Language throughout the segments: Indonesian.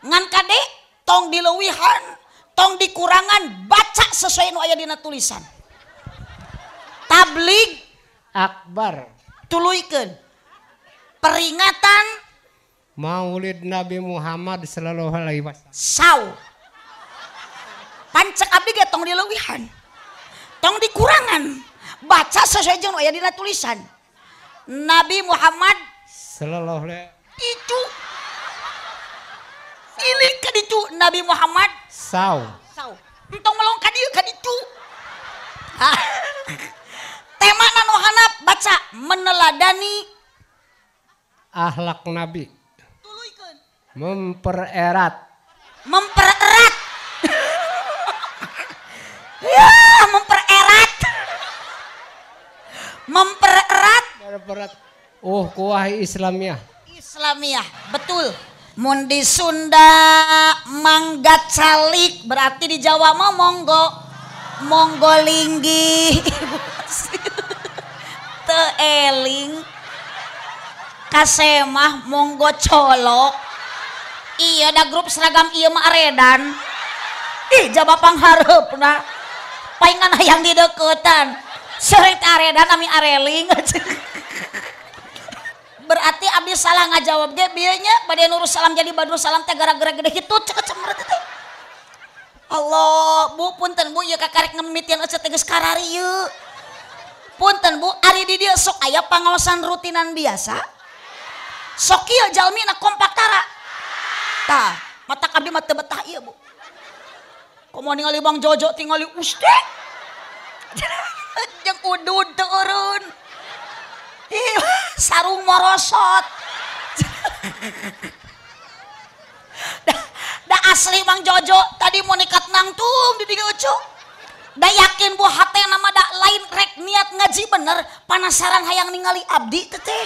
ngan kade tong dileuwihan tong dikurangan baca sesuai nu aya dina tulisan tablig akbar tuluykeun peringatan Maulid Nabi Muhammad sallallahu alaihi wasallam saw pancek abdi ge tong dileuwihan tong dikurangan baca sesuai jeung nu aya dina tulisan Nabi Muhammad sallallahu alaihi itu ini kaditu Nabi Muhammad saw entong melong kadieu kaditu tema nu handap baca meneladani akhlak Nabi tuluykeun mempererat ya mempererat kuah Islamiyah betul mun di Sunda manggat calik berarti di Jawa mah monggo linggi teu eling kasemah monggo colok iya da grup seragam ieu mah aredan ih jaba panghareupna paingan hayang di deukeutan seureut aredan ami areling berarti abdi salah ngajawab ge bieu nya bade nurus salam jadi badrul salam teh gara-gara gede kitu ceket cemret teh Allah Bu punten Bu ieu kakarek ngemimitian ecet teh geus kararieu punten Bu ari di dieu sok aya pangaosan rutinan biasa sok ieu jalmina kompak tara tah mata abdi mah teu betah ieu Bu komo ningali Bang Jojo tingali usde jeung udud teu eureun sarung morosot da asli Bang Jojo tadi mau nikat nangtung di dieu ucuk da yakin Bu hate nama da lain rek niat ngaji bener panasaran hayang ningali abdi teh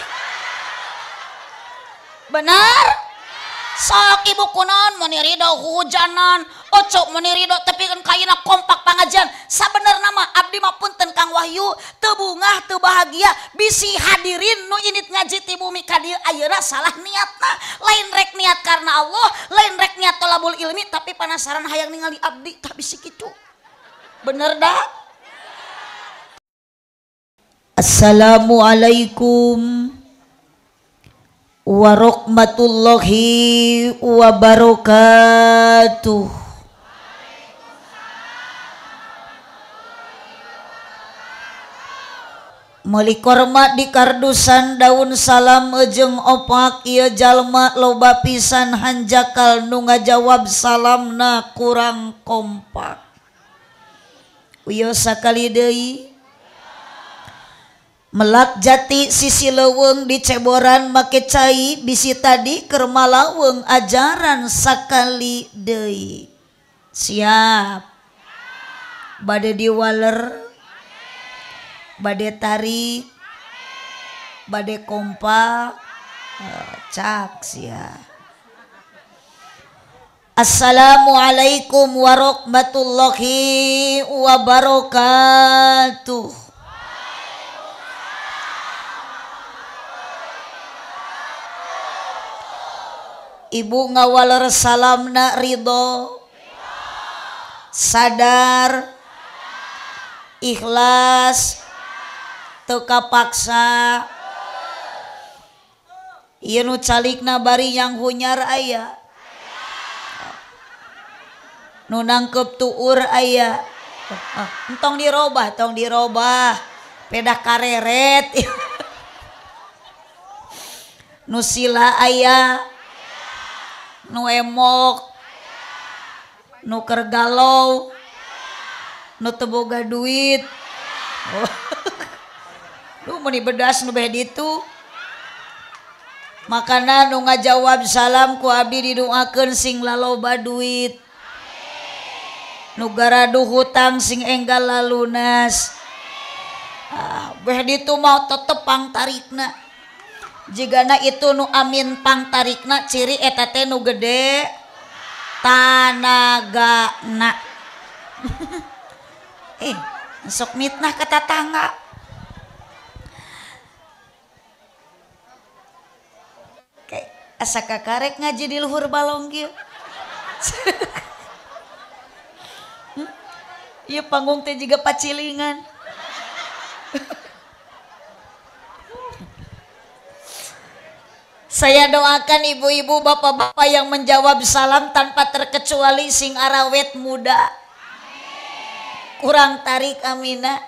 bener sok ibu kunaon meni ridho hujanan ocok meni ridho tapi kan kaina kompak pangajian sabenerna mah abdi mah punten Kang Wahyu teu bungah teu bahagia bisi hadirin nu init ngaji ti bumi ka dieu ayeuna salah niatna lain rek niat karena Allah lain rek niat tolabul ilmi tapi penasaran hayang ningali abdi tah bisi kitu bener dah. Assalamualaikum warahmatullahi wabarakatuh. Meuli korma di kardusan daun salam jeung opak ieu jalma loba pisan hanjakal nu ngajawab salamna kurang kompak. Wios sakali deui melak jati sisi leuweung di ceboran make cai bisi tadi keur malaweung ajaran sakali deui. Siap bade diwaler bade tarik bade kompak cak sia. Assalamualaikum warahmatullahi wabarakatuh. Ibu ngawaler salamna ridho sadar ikhlas teu kapaksa ieu nu calikna bari yang hunyar aya nu nangkep tuur aya tong dirobah pedah kareret nu sila aya nu emok nu keur galau nu teu boga duit lu meni bedas nu beh ditu makana nu ngajawab salam ku abdi didoakeun sing laloba duit nu garadu hutang sing enggal lalunas beh ditu mau tetep pang tarikna jigana itu nu amin pang tarikna ciri eta teh nu gede tanagana sok mitnah ka tatangga kayak asa kakarek ngaji di luhur balong kieu Iya panggung teh juga pacilingan. Saya doakan ibu-ibu, bapak-bapak yang menjawab salam tanpa terkecuali sing arawet muda. Kurang tarik amina.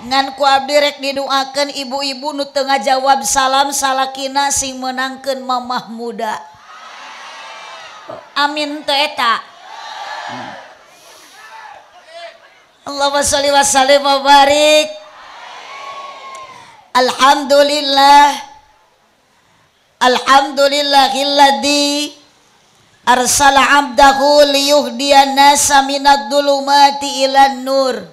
Ngan ku abdi rek didoakan ibu-ibu nu teu ngajawab salam salakina sing menangkeun mamah muda. Amin teu eta. Allahumma sholli wa sallim wa barik. Alhamdulillah. Alhamdulillahilladzi arsala 'abdahu liyuhdiyan nasa minad dhulumati ilan nur.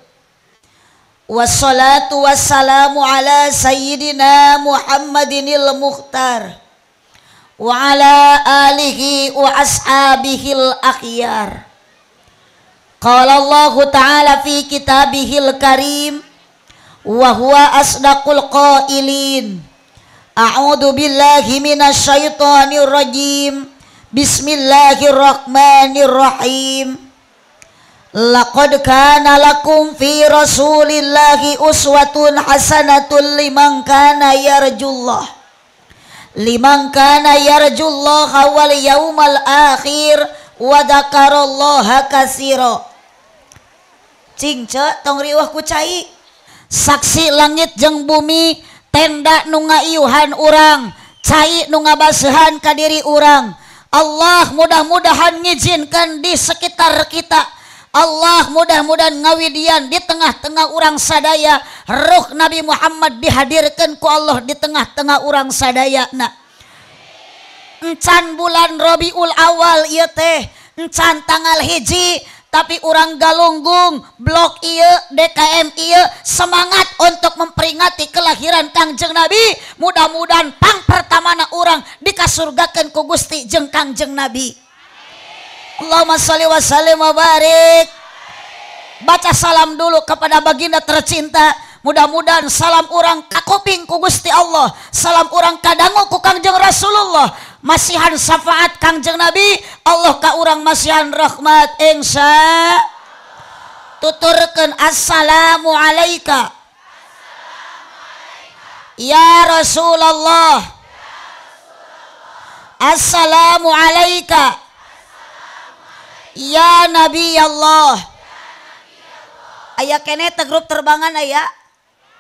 Wassalatu wassalamu ala sayyidina Muhammadinil Mukhtar wa ala alihi wa ashabihil akhyar. Qala Allah ta'ala fi kitabihil karim wa huwa asdaqul qailin. A'udzu billahi minasyaitonir rajim. Bismillahirrahmanirrahim. Laqad kana lakum fi Rasulillahi uswatun hasanatun liman kana yarjullaha wal yaumal akhir wa dzakarallaha katsira. Cing ce tong riwah ku cai. Saksi langit jeung bumi, tenda nu ngaiuhan urang, cai nu ngabaseuhan ka diri urang. Allah mudah-mudahan ngizinkan di sekitar kita. Allah mudah-mudahan ngawidian di tengah-tengah urang sadaya. Ruh Nabi Muhammad dihadirkan ku Allah di tengah-tengah urang sadayana. Encan bulan Rabiul Awal ieu teh, encan tanggal hiji, tapi urang galunggung blok ieu DKM ieu semangat untuk memperingati kelahiran Kangjeng Nabi. Mudah-mudahan pang pertamana urang dikasurgakeun ku Gusti jeung Kangjeng Nabi. Allahumma sholli wa sallim wa barik. Baca salam dulu kepada baginda tercinta. Mudah-mudahan salam urang kakuping ku Gusti Allah, salam urang kadangu ku Kangjeng Rasulullah, masihan syafaat Kangjeng Nabi, Allah ka urang masihan rahmat insya. Tuturkeun assalamu alayka ya Rasulullah. Assalamu alayka ya Nabi Allah. Aya kene teh grup terbangan aya.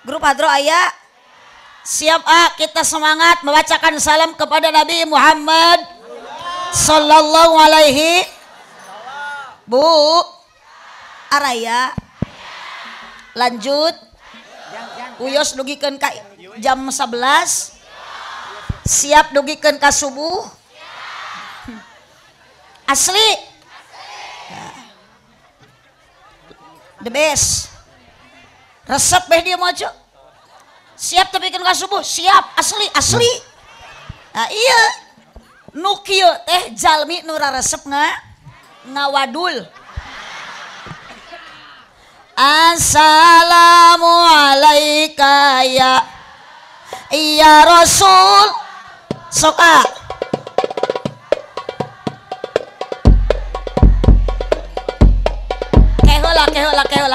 Grup hadro aya. Siap kita semangat membacakan salam kepada Nabi Muhammad sallallahu alaihi. Bu araya lanjut. Uyos dugikeun ka jam 11. Siap dugikeun ka subuh. Asli the best. Resep beh dia maju. Siap tapi kan ka subuh, siap asli. Nah iya. Nu kieu teh jalmi nu resep ngawadul. Assalamu alayka ya Rasul. Sok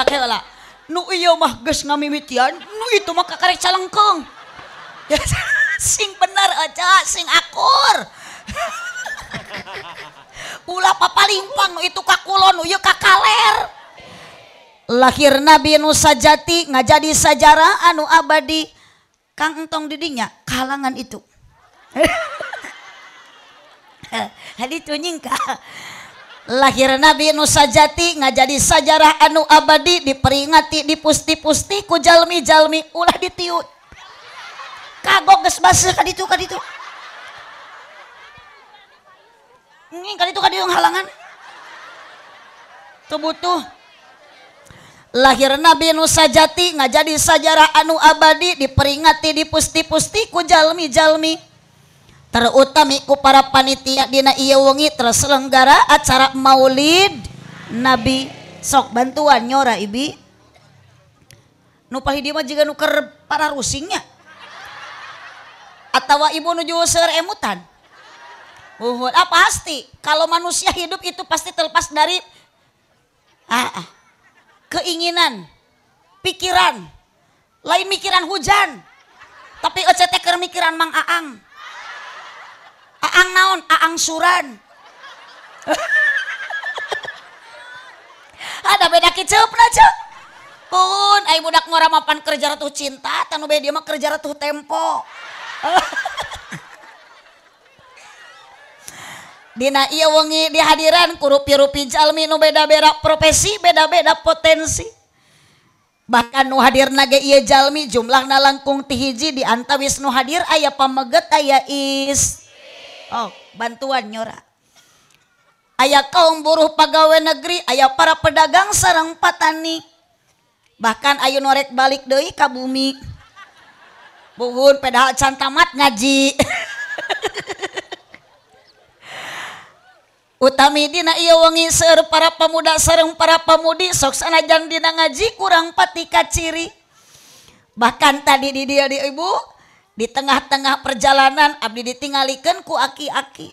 Kehola. Nu ieu mah geus ngamimitian, nu itu mah kakarek calengkeung. Ya, sing bener aja, sing akur. Ulah papalimpang nu itu kakulon, nu ieu kakaler. Lahir Nabi nu sajati ngajadi sajarah anu abadi. Kang entong didinya kalangan itu. Hadi tunying ka. Lahir Nabi nu sajati ngajadi sajarah anu abadi, diperingati dipusti-pusti ku jalmi-jalmi ulah ditiut. Kagok geus baseuh ka ditu. Nging ka ditu halangan. Teu butuh. Lahir Nabi nu sajati ngajadi sajarah anu abadi, diperingati dipusti-pusti ku jalmi-jalmi. Terutami ku para panitia dina ieu wengi terselenggara acara Maulid Nabi. Sok bantuan nyora Ibi. Nu palidi mah jiga nu keur para rusingnya. Atawa ibu nuju seur emutan. Uhud. Pasti kalau manusia hidup itu pasti terlepas dari keinginan, pikiran. Lain mikiran hujan. Tapi ece teh keur mikiran Mang Aang. Aang naon? Aang suran. Ada beda kiceupna ceuk. Pun ai budak ngoramapan kerja ratuh cinta, tanu bae dia mah kerja ratuh tempo. Dina ieu wengi dihadiran ku rupi-rupi jalmi nu beda-beda profesi, beda-beda potensi. Bahkan nu hadirna ge ieu jalmi jumlahna langkung ti hiji di antawis nu hadir aya pameget aya bantuan nyora. Aya kaum buruh pagawe negeri, aya para pedagang sareng patani. Bahkan ayo norek balik deui ka bumi. Buhun padahal can tamat ngaji. Utami dina ieu wengi seueur para pemuda sareng para pamudi sok sanajan dina ngaji kurang pati kaciri. Bahkan tadi di dia di ibu di tengah-tengah perjalanan abdi ditinggalikeun ku aki-aki.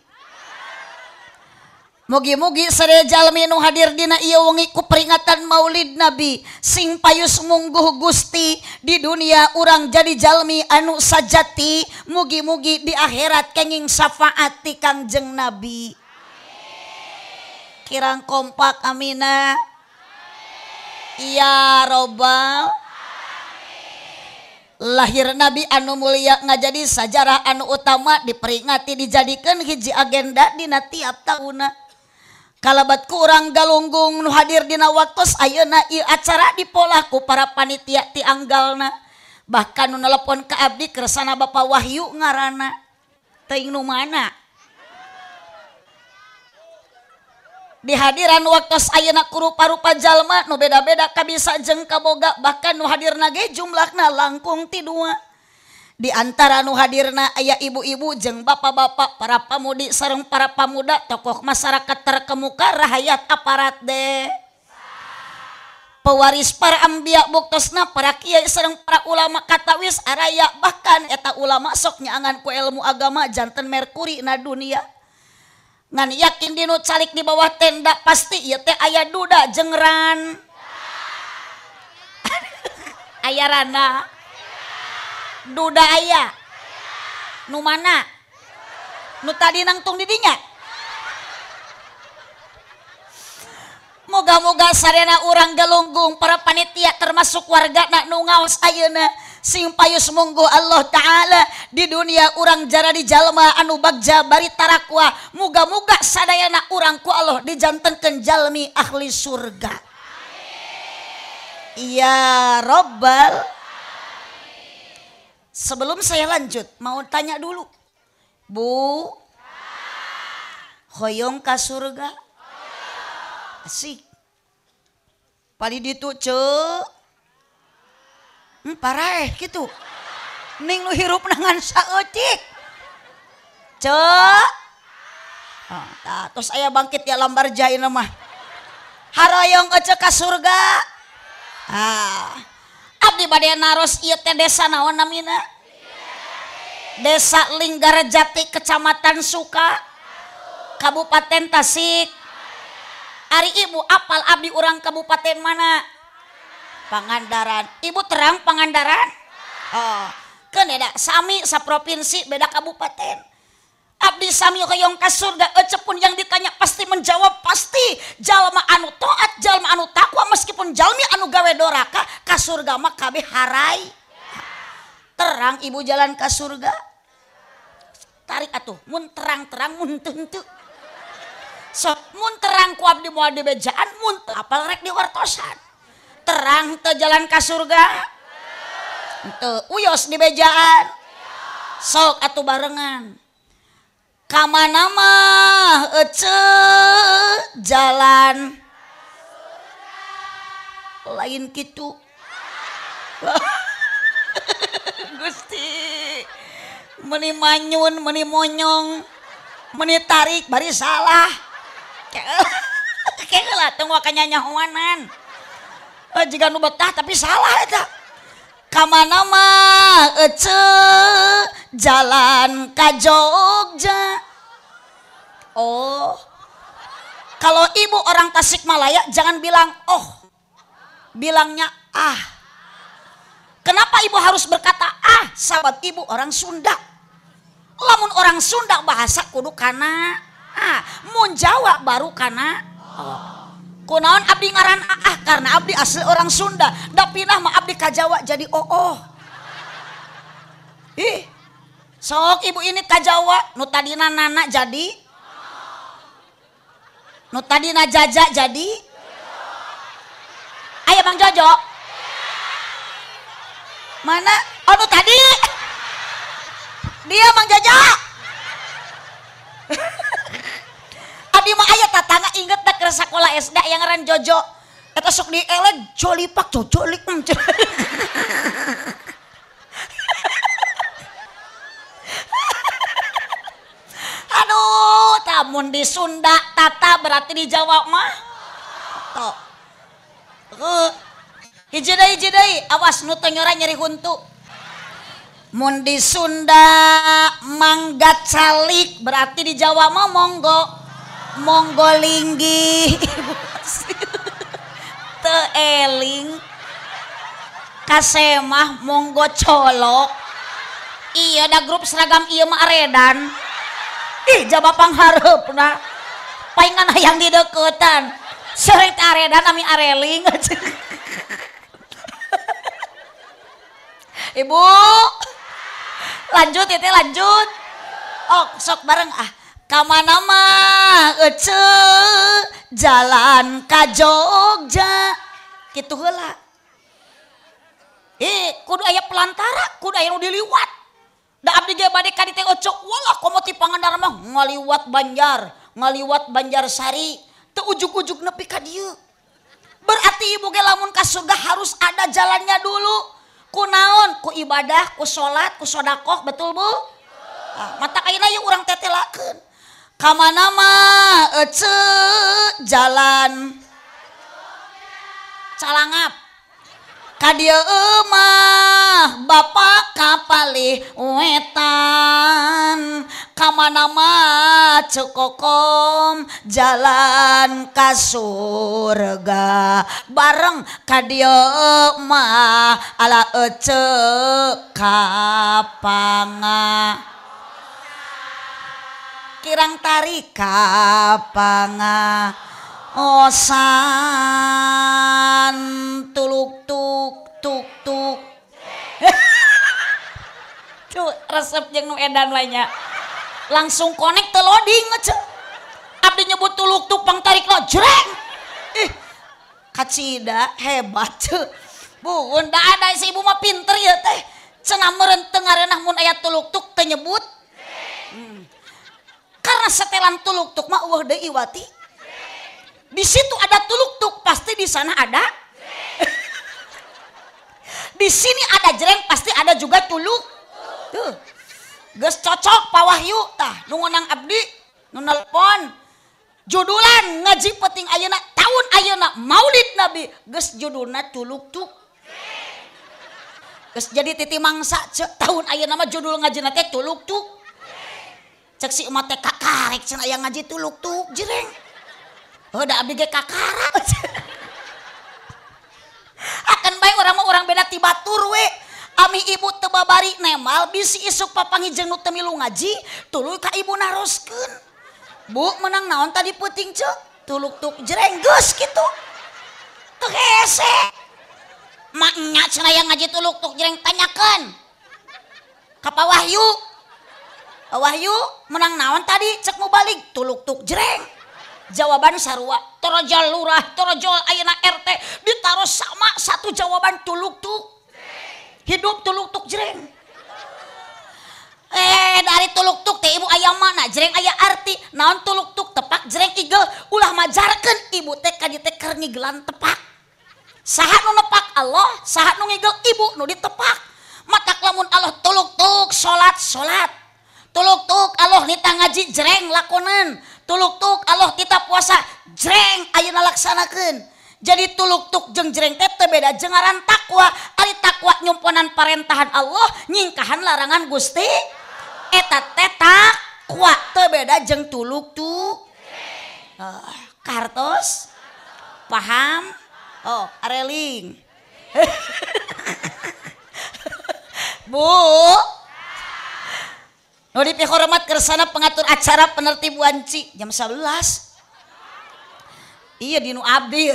Mugi-mugi sadaya jalmi nu hadir dina ieu wengi ku peringatan Maulid Nabi sing payus mungguh Gusti di dunia urang jadi jalmi anu sajati, mugi-mugi di akhirat kenging syafaat ti Kangjeng Nabi. Kirang kompak amina. Ya robbal. Lahir Nabi anu mulia ngajadi sajarah anu utama diperingati dijadikeun hiji agenda dina tiap tauna. Kalabat ku urang galunggung nu hadir dina waktos ayeuna ieu acara dipolah ku para panitia ti anggalna. Bahkan nu nelepon ka abdi kersana Bapak Wahyu ngaranna. Teuing nu mana? Di hadiran waktos ayeuna ku rupa-rupa jalma nu beda-beda kabisa jeung kaboga, bahkan nu hadirna ge jumlahna langkung ti 2. Di antara nu hadirna aya ibu-ibu jeung bapak-bapak, para pamudi sareng para pamuda, tokoh masyarakat terkemuka, rahayat aparat deh. Pewaris para ambia buktosna para kiai sareng para ulama katawis araya, bahkan eta ulama sok nyaangan ku ilmu agama janten Merkuri na dunia. Ngan yakin dinu calik di bawah tenda pasti ieu teh aya duda jeung ran. Aya rana. Duda aya. Nu mana? Nu tadi nangtung di dinya. Moga-moga sarena urang galunggung para panitia termasuk warga nak nu ngaos ayeuna sing payus munggu Allah Ta'ala di dunia urang jara di jalma anu bagja bari tarakwa. Moga-moga sadayana urang ku Allah dijantenkeun jalmi ahli surga. Ya Rabbal. Sebelum saya lanjut, mau tanya dulu. Bu, hoyong ka surga? Asik. Pali ditu ceu. Paraeh gitu. Ning nu hirup nangan saeutik. Ceu. Terus aya bangkit ya lambar jaina mah. Haroyong ece ka surga. Abdi bade naros ieu teh desa naon namina? Desa Linggarjati, Kecamatan Suka, Kabupaten Tasik. Ari ibu apal abdi urang kabupaten mana? Pangandaran. Ibu terang Pangandaran? Oh, keun eta sami saprovinsi beda kabupaten. Abdi sami hoyong ka surga, ecepun yang ditanya pasti menjawab pasti. Jalma anu taat, jalma anu takwa, meskipun jalmi anu gawe doraka ka surga mah kabeh harai. Terang ibu jalan ka surga. Tarik atuh, mun terang-terang mun teu. So, mun terang ku abdi moal dibejaan, mun teu apal rek diwartosan. Terang teu jalan ka surga. Teu uyos dibejaan. Sok atuh barengan. Kamana mah ece jalan lain gitu. Gusti meni manyun meni monyong meni tarik bari salah kayak lah tengok kanyanyahoanan jika nu betah tapi salah eta. Kamana mah ece jalan ka Jogja. Oh. Kalau ibu orang Tasikmalaya jangan bilang oh. Bilangnya ah. Kenapa ibu harus berkata ah? Sahabat ibu orang Sunda. Lamun orang Sunda bahasa kudu kana ah. Mun Jawa baru kana oh. Kunaon abdi ngaran ah karena abdi asli orang Sunda. Da pindah mah abdi ka Jawa jadi oh. Ih. Sok ibu ini ka Jawa nu tadina nana jadi nu tadina jaja jadi ayo Bang Jojo mana oh nu tadi dia Bang Jojo abdi mah aya tatangga inget dah ke sekolah SD yang ngaran Jojo eta sok dielek jolipak jojolik aduh tamun di Sunda tata berarti di Jawa mah tok hiji deui awas nu teu nyora nyeri huntu mun di Sunda manggat calik berarti di Jawa mah monggo linggih teu eling kasemah monggo colok iya da grup seragam ieu mah aredan ih jaba panghareupna paingan hayang di deukeutan sering aredan ami areling ibu lanjut itu lanjut oh sok bareng ah kamana mah jalan ka Jogja kitu heula kudu aya pelantara kudu aya nu diliwat da abdi ge bade ka dieu ocok walah komo ti Pangandaran mah ngaliwat Banjarsari teu ujug-ujug nepi ka dieu berarti ibu ge lamun ka surga harus ada jalannya dulu ku naon ku ibadah ku salat ku sedekah betul bu mata ayeuna ieu urang tetelakeun ka mana mah jalan calangap ka dieu mah Bapak kapalih wetan ka mana mah cekokom jalan ka surga bareng ka dieu mah ala kapanga kirang tarik kapanga osan tuluk tuk tuh resep jeung nu edan we nya langsung connect teu loading ngece abdi nyebut tuluk tuk pang tarik lo jreng ih kacida hebat teu buun da ada si ibu mah pinter ya teh cenah meureun teu ngareunah mun aya tuluk tuk teu nyebut karena setelan tuluk tuk mah eueuh deui wati di situ ada tuluk tuk pasti di sana ada di sini ada jreng pasti ada juga tuluk tuh geus cocok Pak Wahyu tah nu ngonang abdi nu nelpon judulan ngaji penting ayeuna tahun ayeuna Maulid Nabi geus judulna tuluk tuk geus jadi titi mangsa ceuk tahun ayeuna mah judul ngajina teh tuluk tuk cek si umat teh kakarek cenah aya ngaji tuluk tuk jreng da abdi ge kakara akan bae urang mah urang beda ti batur we ami ibu teu babari nemal bisi isuk papangi jeung nu teu milu ngaji tuluy ka ibu naroskeun bu menang naon tadi peuting ceuk tuluk tuk jreng geus kitu teu hese mak nya cenah aya ngaji tuluk tuk jreng tanyakeun ka Pak Wahyu Pak Wahyu menang naon tadi cek mau balik tuluk tuk jreng jawaban sarua toroja lurah toroja ayeuna RT ditaruh sama satu jawaban tuluk tuk hidup tuluk tuk jreng dari tuluk tuk teh ibu aya mana jreng aya arti naon tuluk tuk tepak jreng igel ulah majarkeun ibu teh ka dieu teh keur ngigelan tepak saha nu nepak Allah saha nu ngigel ibu nu ditepak matak lamun Allah tuluk tuk salat tuluk tuk Allah nita ngaji jreng lakonan tuluk tuk Allah kita puasa jreng ayeuna laksanakeun jadi tuluk tuk jeung jreng teh teu beda jeung ngaran takwa ari takwa nyumponan parentahan Allah nyingkahan larangan Gusti eta teh kuat teu beda jeung tuluk tuh. Kartos paham? Oh, areling. Bu, nu dipihormat kersana pengatur acara penertib wanci jam 11. Iya di nu abdi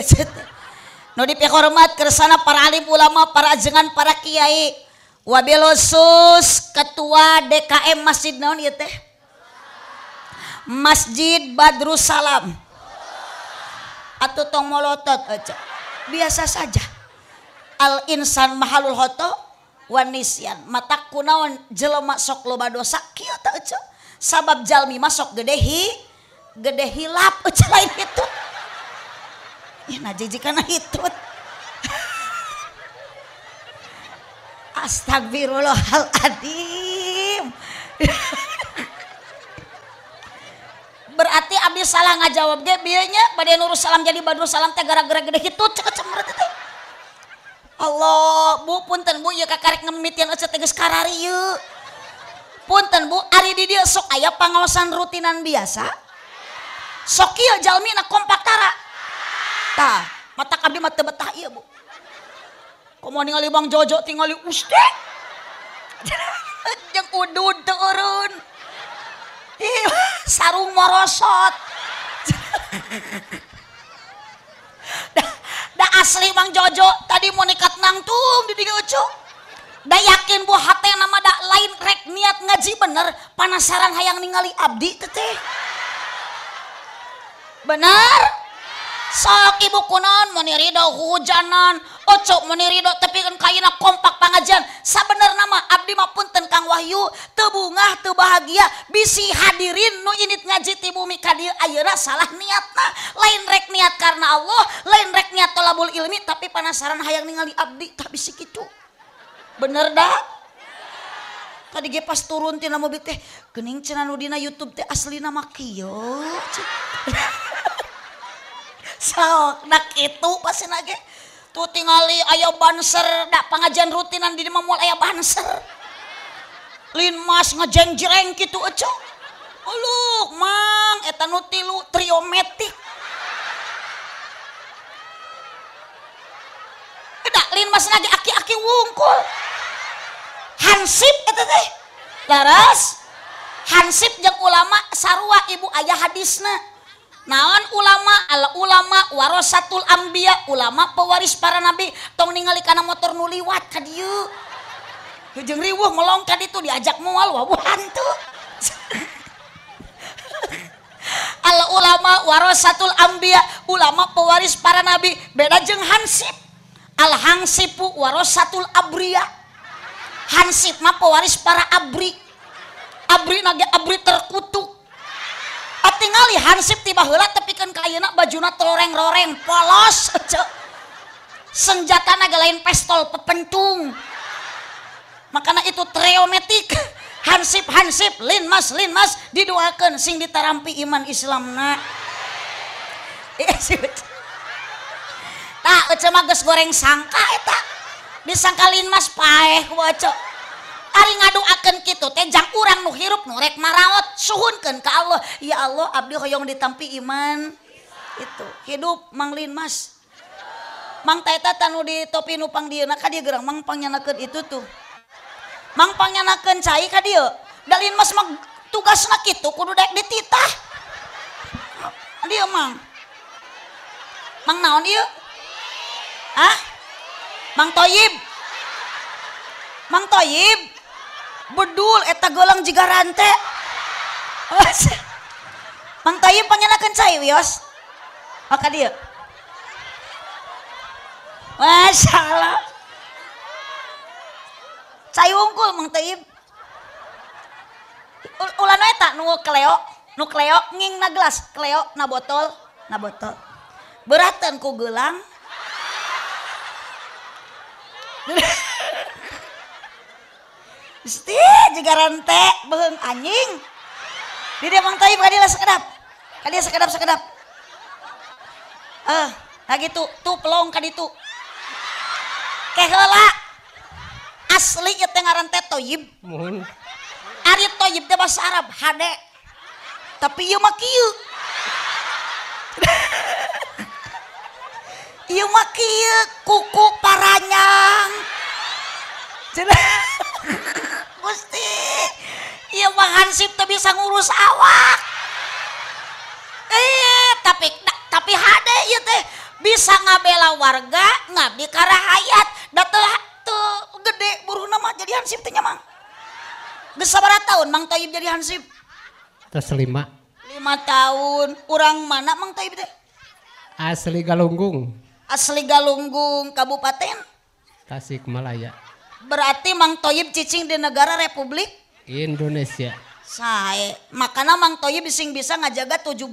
nu dipihormat kersana para alim ulama, para ajengan, para kiai. Wabilosus ketua DKM Masjid naon ieu teh? Masjid Badrussalam. Atuh tong molotot aja. Biasa saja. Al insan mahalul hoto wanisyan. Mata kunaon jelema sok loba dosa kieu teh aja. Sabab jalmi masuk gede hilap aja lain itu. Ya najijikana hitut. Astagfirullahaladzim. Berarti abdi salah ngajawab ge bieu nya bade nurus salam jadi badrul salam teh gara-gara gede kitu cek cemret teh. Allah, Bu punten Bu ieu kakarek ngemitian ece teh geus kararieu. Punten Bu, ari di dieu sok aya pangaosan rutinan biasa. Sok ieu jalmina kompak tara. Tah, mata abdi mah teu betah ieu Bu. Komo ningali Bang Jojo tingali usde. Jeung udud teu eureun. Ih, sarung morosot. Da asli Bang Jojo tadi mau nikat nangtung di dieu ucu. Da yakin Bu hatena mah da lain rek niat ngaji bener, panasaran hayang ningali abdi teh. Bener? Sok ibu kunaon mun ridho hujanan, ocok mun ridho tapi kan kayina kompak pangajian. Sabenerna mah abdi mah punten Kang Wahyu, teu bungah teu bahagia bisi hadirin nu init ngaji ti bumi ka dieu ayeuna salah niatna. Lain rek niat karena Allah, lain rek niat tolabul ilmi tapi panasaran hayang ningali abdi tah bisi kitu. Bener dah? Tadi ge pas turun tina mobil teh geuning cenah nu dina YouTube teh aslina mah kieu. Sok dak itu pasti nage tuh tingali aya banser dak pengajian rutinan di mah moal aya banser lin mas ngejeng-jreng kitu ecok uluk mang eta nu tilu triometik dak lin mas nage aki-aki wungkul hansip eta teh laras hansip jeung ulama sarua ibu aya hadisna. Naon ulama al ulama warasatul anbiya, ulama pewaris para nabi. Tong ningali kana motor nu liwat ka dieu jeung riweuh melongkat itu diajak moal wawuhan tuh. Al ulama warasatul anbiya, ulama pewaris para nabi. Beda jeung hansip. Al hansipu warasatul abriya. Hansip mah pewaris para abri. Abri nage abri terkutuk. Tingali hansip tiba heula tepikeun ka ayeuna bajuna loreng-loreng polos senjatana ge lain pistol pepentung makana itu triometik hansip lin mas didoakeun sing ditarampi iman Islamna tah ece mah geus goreng sangka eta disangka lin mas paeh ku baca ari ngadoakeun kitu teh jang urang nu hirup nu rek maraot suhunkeun ka Allah ya Allah abdi hoyong ditampi iman itu hidup Mang Lin Mas Mang Taeta tanu di topi nu pang dieuna ka dieu gerang Mang pangyanakeun itu tuh Mang pangyanakeun cai ka dieu da Lin Mas mah tugasna kitu kudu dek dititah dieu Mang naon ieu hah Mang Toyib bedul eta golang jiga rante Mang Toyib pangyanakeun cai wios maka dia masyaallah cai wungkul Mang Toyib ulana eta nu kleo nging na gelas kleo na botol beratan ku gelang Gusti jiga rante beung anjing. Di dia Mang Toyib ka dia sakedap. Ka dia sakedap. Nah gitu tuh pelong ka ditu. Ke heula. Asli ieu teh ngaran teh Toyib. Mun. Ari Toyib teh bahasa Arab hade. tapi ieu mah kieu. Ieu mah kieu kuku paranyang. Cenah. Gusti, ieu mah hansip teu bisa ngurus awak. Tapi hade ieu teh bisa ngabela warga, ngabdi ka rakyat. Da teu gede buruna mah jadi hansip teh nya Mang. Geus sabaraha taun Mang Toyib jadi hansip? Tos 5. 5 tahun. Urang mana Mang Toyib teh? Asli Galunggung, Asli Galunggung, Kabupaten Tasikmalaya, berarti Mang Toyib cicing di negara Republik Indonesia. Sae. Makana Mang Toyib sing bisa ngajaga 17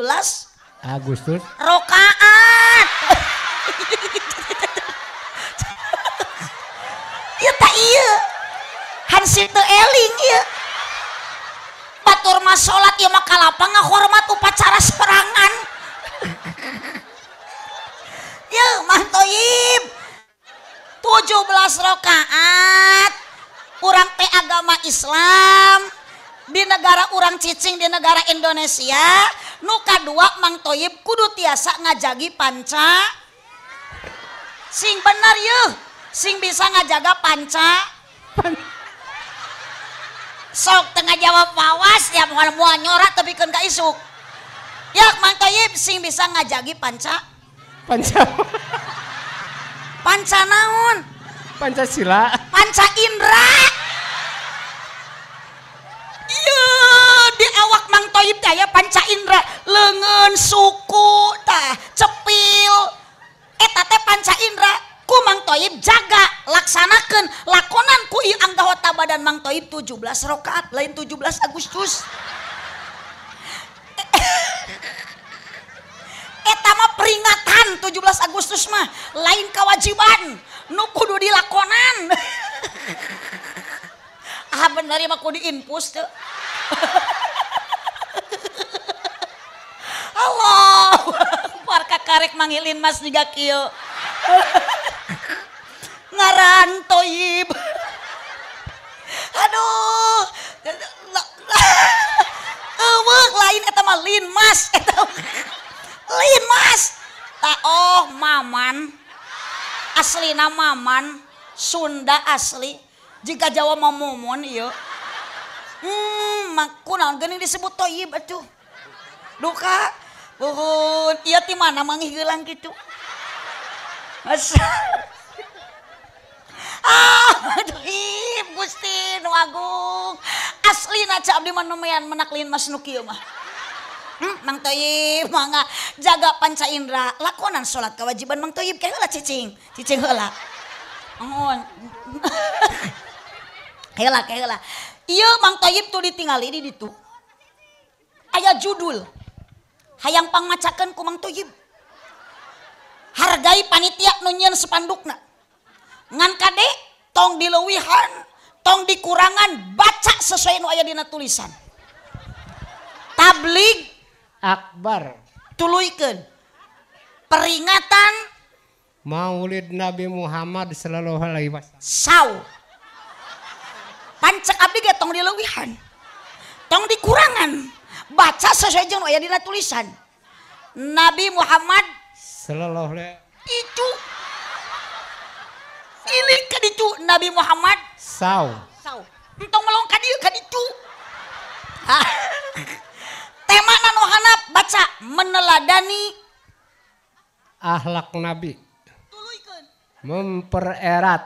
Agustus rokaat. Ieu tak ieu. Hansip teu eling ieu. Batur mah salat ieu mah kalapang ngahormat upacara seperangan. Yeuh Mang Toyib 17 rakaat urang teh agama Islam di negara urang cicing di negara Indonesia. Nu kadua Mang Toyib kudu tiasa ngajagi panca sing bener yeuh, sing bisa ngajaga panca. Sok tengah jawab wawas ya moal nyorat tapi keun ka isuk. Ya Mang Toyib sing bisa ngajagi panca. Panca naon? Pancasila. Panca indera. Iya di awak Mang Toyib teh aya panca indera, leungeun, suku, tah, cepil. Eta teh panca indera ku Mang Toyib jaga, laksanakeun, lakonan ku ieu anggota badan Mang Toyib 17 rakaat, lain 17 Agustus. Eta mah peringatan 17 Agustus mah lain kewajiban nu kudu dilakonan. Ah bener mah kudu diinpus teu. Allah par kakarek manggilin Mas juga kieu. Ngaran Toyib. Aduh. Eueuh lain eta mah Linmas eta. Linmas. Tak oh Maman. Aslina Maman, Sunda asli. Jika Jawa mah Momon ieu. Kunaon geuning disebut Toyib atuh. Duka. Buhun, ieu ti mana manggih geulang kitu. Toyib Gusti nu agung. Aslina ca abdi mah nemean menak Linmas nu kieu mah. Mang Toyib mangga jaga panca indera, lakonan salat kewajiban Mang Toyib kae heula cicing heula. Mohon. Heula. Ieu Mang Toyib tuh ditingali di ditu. Aya judul. Hayang pangmacakeun ku Mang Toyib. Hargai panitia nu nyieun spandukna. Ngan kade tong dileuwihan, tong dikurangan, baca sesuai nu aya dina tulisan. Tablig Akbar tuluikeun peringatan Maulid Nabi Muhammad sallallahu alaihi wasallam. Saw. Pancek abdi ge tong dileuwihan. Tong dikurangan. Baca sesuai jeung aya dina tulisan. Nabi Muhammad Sallallahu alaihi itu ini ka ditu Nabi Muhammad Saw. Entong melong ka dieu ka ditu. Tema nu handap baca meneladani Akhlak Nabi. Tuluikeun. Mempererat.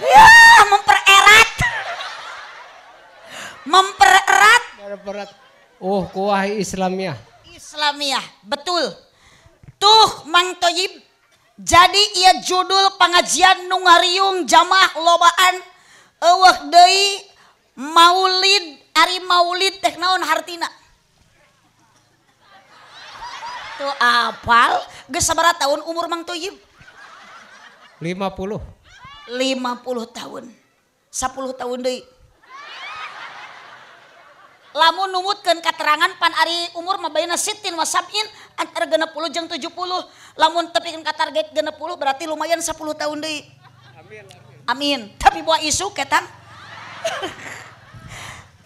Ya, mempererat. Kuah Islamiyah. Betul. Tuh Mang Toyib. Jadi ia judul pengajian nu ngariung jamaah lobaan eueuh deui Maulid, ari Maulid teh naon hartina? Tuh apal, geus sabaraha tahun umur Mang Toyib? 50 tahun. 10 tahun deui. Lamun numutkeun katerangan pan ari umur mah baina sitin wa sab'in antara 60 jeung 70. Lamun tepikeun ka target 60 berarti lumayan 10 tahun deui. Amin. Tapi buah isu ketang.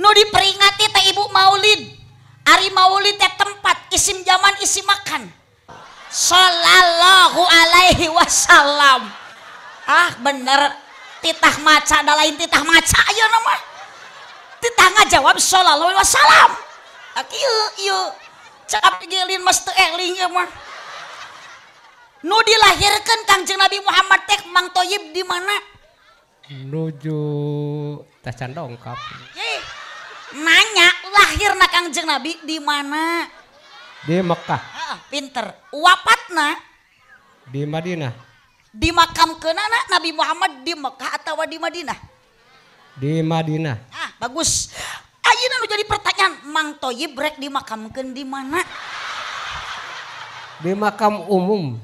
nu diperingati teh ibu maulid ari maulid teh tempat isim zaman isi makan sallallahu alaihi wasallam. Ah bener titah maca da lain titah maca aja nama titah ngajawab sallallahu alaihi wasallam. Ieu cakap digelin mas teu eling ya mah. Nu dilahirkan Kangjeng Nabi Muhammad teh Mang Thoyib di mana? Nuju Tacan Dongkap. Nanya lahirna Kangjeng Nabi di mana? Di Mekah. Pinter. Wafatna di Madinah. Dimakamkeunana Nabi Muhammad di Mekah atau di Madinah? Di Madinah. Bagus. Ayeuna nu jadi pertanyaan, Mang Thoyib rek dimakamkeun di mana? Di makam umum.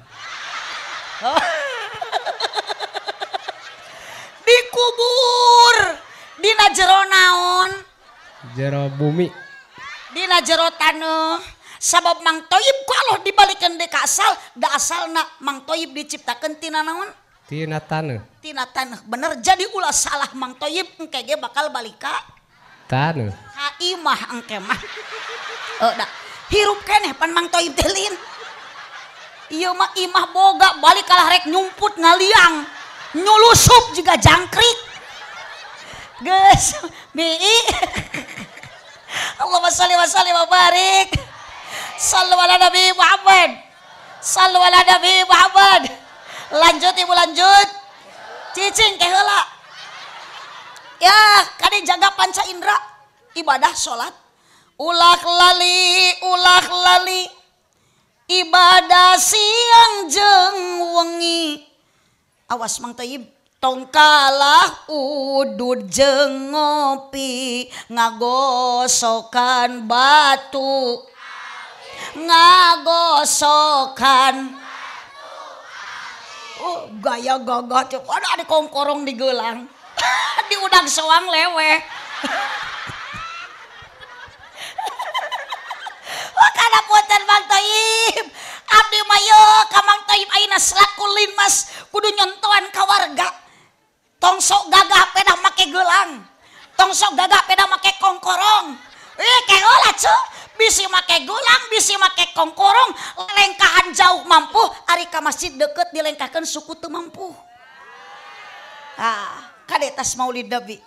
Dikubur dina jero naon? Jero bumi. Dina jero taneuh. Sabab Mang Thoyib kalau dibalikeun deui ka asal, da asalna Mang Thoyib diciptakeun tina naon? Tina taneuh. Tina taneuh. Bener, jadi ulah salah Mang Thoyib engke ge bakal balik ka taneuh. ka imah engke mah. Da hirup keneh pan Mang Thoyib teh lin. Ieu mah imah boga balik kalah rek nyumput ngaliang. Nyulusup juga jangkrik. Geus, bii. Allahumma shalli wa sallim wa barik. Sallu ala Nabi Muhammad. Sallu ala Nabi Muhammad. Lanjut ibu lanjut. Cicing ke heula. Ya, kade jaga panca indera. Ibadah salat. Ulah lali. Ibadah siang jeung wengi. Awas Mang Thoyib. Tong kalah udud jeung ngopi ngagosokan batu. Ngagosokan gaya gagah cek ada kongkorong di gelang di udang soang lewe. Wakana punten Mang Thoyib abdi mayo ka Mang Thoyib ayeuna selaku linmas kudu nyontohan ka warga tong sok gagah peda make gelang tong sok gagah peda make kongkorong keolah cu bisi make gelang bisi make kongkorong lengkahan jauh mampu ari ka masjid deket dilengkahkeun suku teu mampu. Kade tas maulid Nabi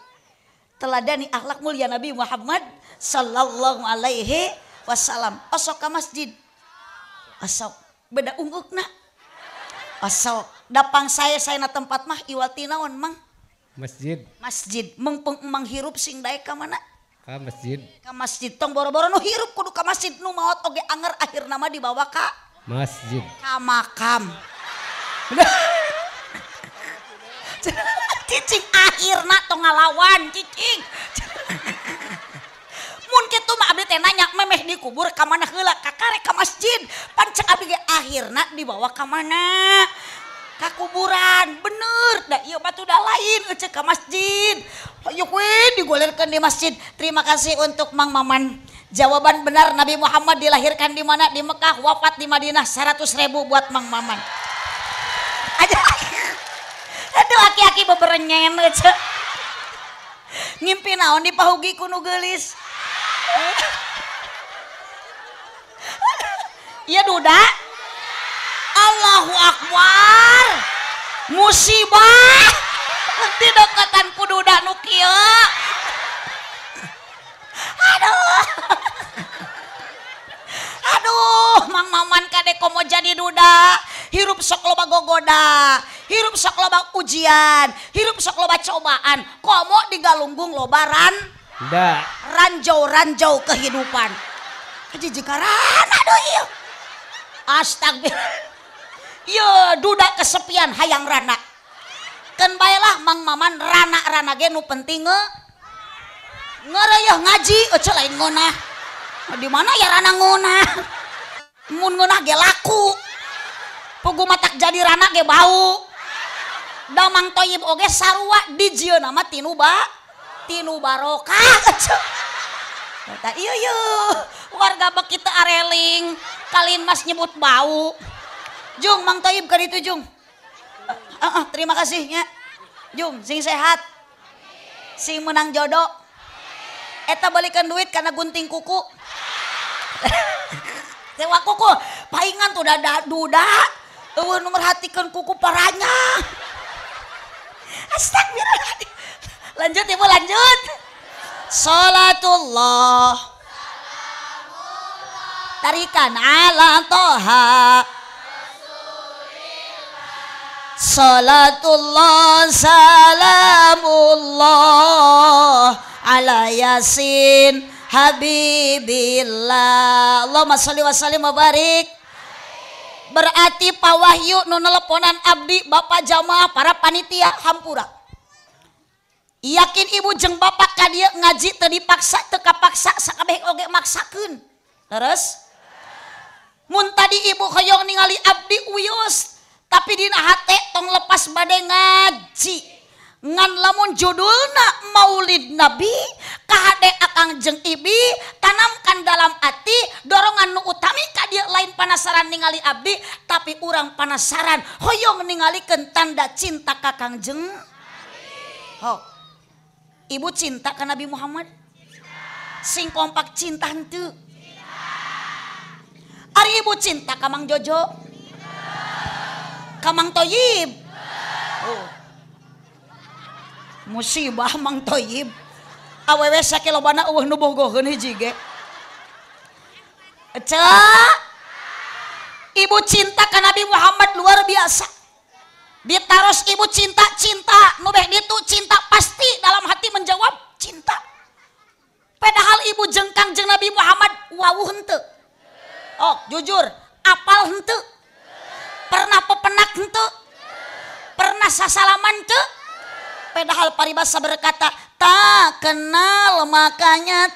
teladani akhlak mulia Nabi Muhammad sallallahu alaihi wasallam. Osok ka masjid osok beda unggukna osok dapang saya na tempat mah iwati naon Mang? Masjid mengpeng hirup sing daek ka mana? Ka masjid tong boro-boro nu hirup kudu ka masjid nu maot oge anger akhirna mah dibawa ka masjid ka makam. Cicing akhirna tong ngalawan cicing. Mun kitu mah abdi teh nanya memeh dikubur ka mana heula ka karek ka masjid pan cek abdi ge akhirna dibawa ka mana? Ka kuburan. Bener da ieu batu da lain cek ka masjid. Yuk we digolirkeun di masjid. Terima kasih untuk Mang Maman. Jawaban benar Nabi Muhammad dilahirkan di mana? Di Mekah, wafat di Madinah. 100.000 buat Mang Maman. Aduh aki-aki beberenyen cek. Ngimpi naon dipahugi ku nu geulis. Iya duda. Allahu Akbar. Musibah. Di deketan ku duda nu kieu. Aduh, Mang Maman kade komo jadi duda. Hirup sok loba gogoda, hirup sok loba ujian, hirup sok loba cobaan. Komo digalunggung loba ranjau kehidupan. Kejijikaran aduh ieu. Astagfirullah. Ieu duda kesepian hayang rana. Keun baelah Mang Maman rana ge nu penting ngeureuh ngaji eueuh lain ngeunah. Di mana ya rana ngeunah? Mun ngeunah ge laku. Pugu matak jadi rana ge bau. Da Mang Thoyib oge sarua dijieuna mah tinu barokah. Eta ieu warga beki teu areling kalin mas nyebut bau. Jung Mang Thoyib ka ditu Jung. Terima kasih nya. Jung sing sehat. Sing menang jodoh. eta balikan duit karena gunting kuku. Sewa kuku paingan tuh duda eueuh nu merhatikeun kuku paranya. Astagfirullah. Lanjut Ibu, lanjut. Salatullah tarikan ala toha salatullah salamullah ala yasin habibillah Allahumma sholli wa sallim wa barik. Berarti Pak Wahyu nu nelponan abdi bapak jamaah para panitia hampura yakin ibu jeung bapak ka dieu ngaji teu dipaksa teu kapaksa sakabeh oge maksakeun. Terus mun tadi ibu hoyong ningali abdi uyus tapi dina hate tong lepas bade ngaji ngan lamun judulna Maulid Nabi kahade akang jeung ibi tanamkan dalam hati dorongan nu utami ka dieu lain panasaran ningali abdi tapi urang panasaran hoyong ningalikeun tanda cinta ka Kangjeng Nabi. Ibu cinta ka Nabi Muhammad? Sing kompak cinta henteu? Ari ibu cinta ka Mang Jojo? Ka Mang Toyib? Musibah Mang Toyib. Awewe sakilobana eueuh nu bogoheun hiji ge. Cek. Ibu cinta ka Nabi Muhammad luar biasa. Ditaros ibu cinta nu beh ditu cinta pasti dalam hati menjawab cinta. Padahal ibu jeung Kangjeng Nabi Muhammad wawuh henteu. Oh, jujur, apal henteu? Pernah pepenak henteu? Pernah sasalaman henteu? Padahal paribasa berkata, tak kenal makanya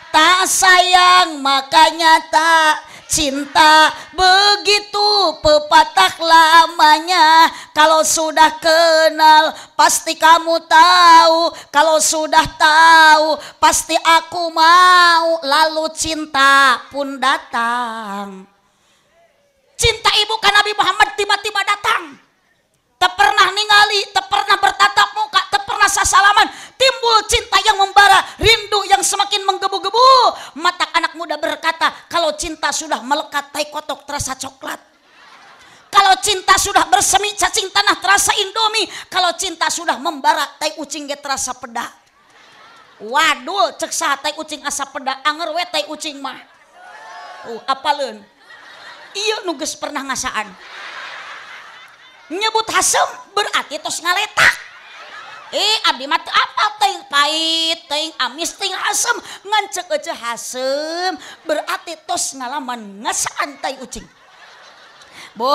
tak sayang makanya tak cinta, begitu pepatah lamanya. Kalau sudah kenal pasti kamu tahu, kalau sudah tahu pasti aku mau, lalu cinta pun datang. Cinta ibu kan Nabi Muhammad tiba-tiba datang. Tak pernah ningali, tak pernah bertatap muka, tak pernah sasalaman. Timbul cinta yang membara, rindu yang semakin menggebu-gebu. Mata anak muda berkata, kalau cinta sudah melekat tai kotok terasa coklat. Kalau cinta sudah bersemi cacing tanah terasa indomie. Kalau cinta sudah membara tai ucing ge terasa peda. Waduh, cek saha tai ucing asa peda, anger we tai ucing mah. Apaleun. Ieu nu geus pernah ngasaan. Nyebut hasem berarti tos ngaletak. Abdi mah teu apal teuing pait, teuing amis, teuing hasem, ngan ceuk eueuh hasem berarti tos ngalaman ngasaan tai ucing. Bu,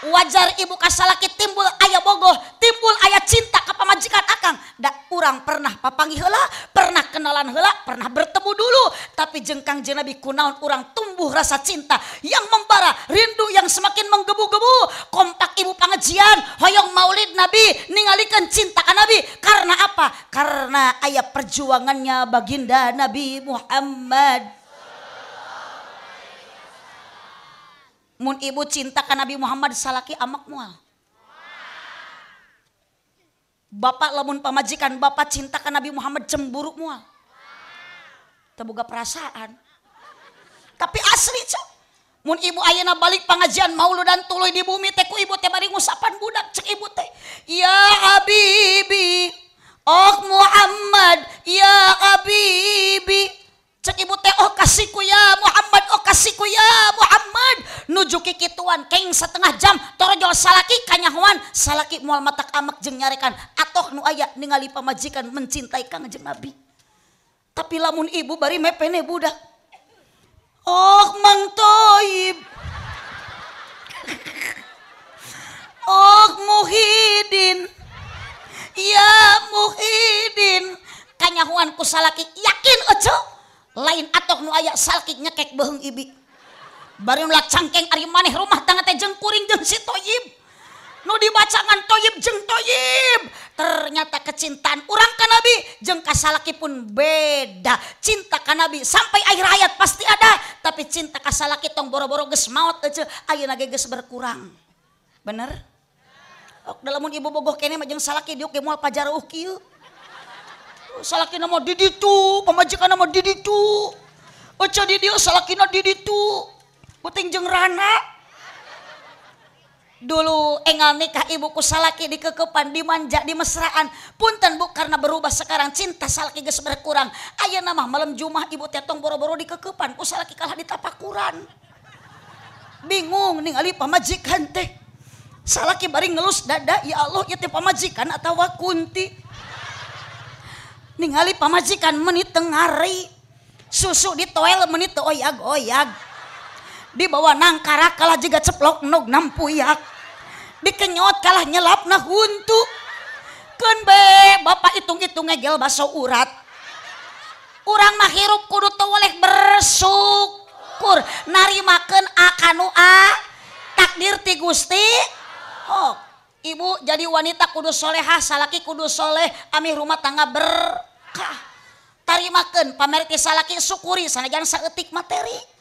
wajar ibu kasalaki timbul aya bogoh, timbul aya cinta ka pamajikan akang. Da urang pernah papanggih heula, pernah kenalan heula, pernah bertemu dulu, tapi jeung Kangjeng Nabi kunaon urang tumbuh rasa cinta yang membara, rindu yang semakin menggebu-gebu. Kompak ibu pangajian, hoyong Maulid Nabi, ningalikeun cinta ka Nabi. Karena apa? Karena aya perjuangannya baginda Nabi Muhammad. Mun ibu cinta ka Nabi Muhammad salaki amak moal. Bapak lamun pamajikan bapak cinta ka Nabi Muhammad cemburu moal. Teu boga perasaan. Tapi asli cek. Mun ibu ayeuna balik pangajian mauludan tuluy di bumi teh ku ibu teh bari ngusapan budak cek ibu teh. Ya Habibi, oh Muhammad, ya Habibi. Cek ibu teh oh kasihku ya Muhammad, oh kasihku ya Muhammad. Nuju kikituan keng setengah jam torojol salaki kanyahoan salaki moal matak amak jeung nyarekan atoh nu aya ningali pamajikan mencintai Kangjeng Nabi. Tapi lamun ibu bari mepene budak. Oh Mang Toyib. Oh Muhyiddin. Ya Muhyiddin. Kanyahoan ku salaki yakin ece. Lain atoh nu aya salaki nyekek beheung ibi. Bari ulah cangkeng ari maneh rumah tangga teh jeung kuring jeung si Toyib. Nu dibacangan Toyib jeung Toyib. Ternyata kecintaan urang ka Nabi jeung ka salaki pun beda. Cinta ka Nabi sampai akhir hayat pasti ada, tapi cinta ka salaki tong boro-boro geus maot eueuh ayeuna ge geus berkurang. Bener? Ok, da lamun ibu bogoh kene mah jeung salaki diuk ge moal pajareuh kieu. salakina mah di ditu, pamajikan mah di ditu. Oca di dieu salakina di ditu. Puting jeung Rana. Dulu engal nikah ibuku salaki dikekepan, dimanja, dimesraan. Punten Bu karena berubah sekarang cinta salaki geus berkurang. Ayeuna mah malam Jumat ibu teh tong boro-boro dikekepan ku salaki kalah ditapakuran. Bingung ningali pamajikan teh. Salaki bari ngelus dada, ya Allah ieu teh pamajikan atawa kunti. Ningali pamajikan menit teu ngari. Susu di toel menit teu oyag-oyag. Dibawa nangkara kalah jiga ceplok nog nampuyak. Dikenyot kalah nyelap na huntu. Keun be bapak hitung-hitung ngegel baso urat. Urang mah hirup kudu teu weleh bersyukur narimakeun akanu takdir ti Gusti. Oh, ibu jadi wanita kudu solehah, salaki kudu soleh, ami rumah tangga berkah. Tarimakeun pameri ti salaki syukuri sanajan saeutik materi.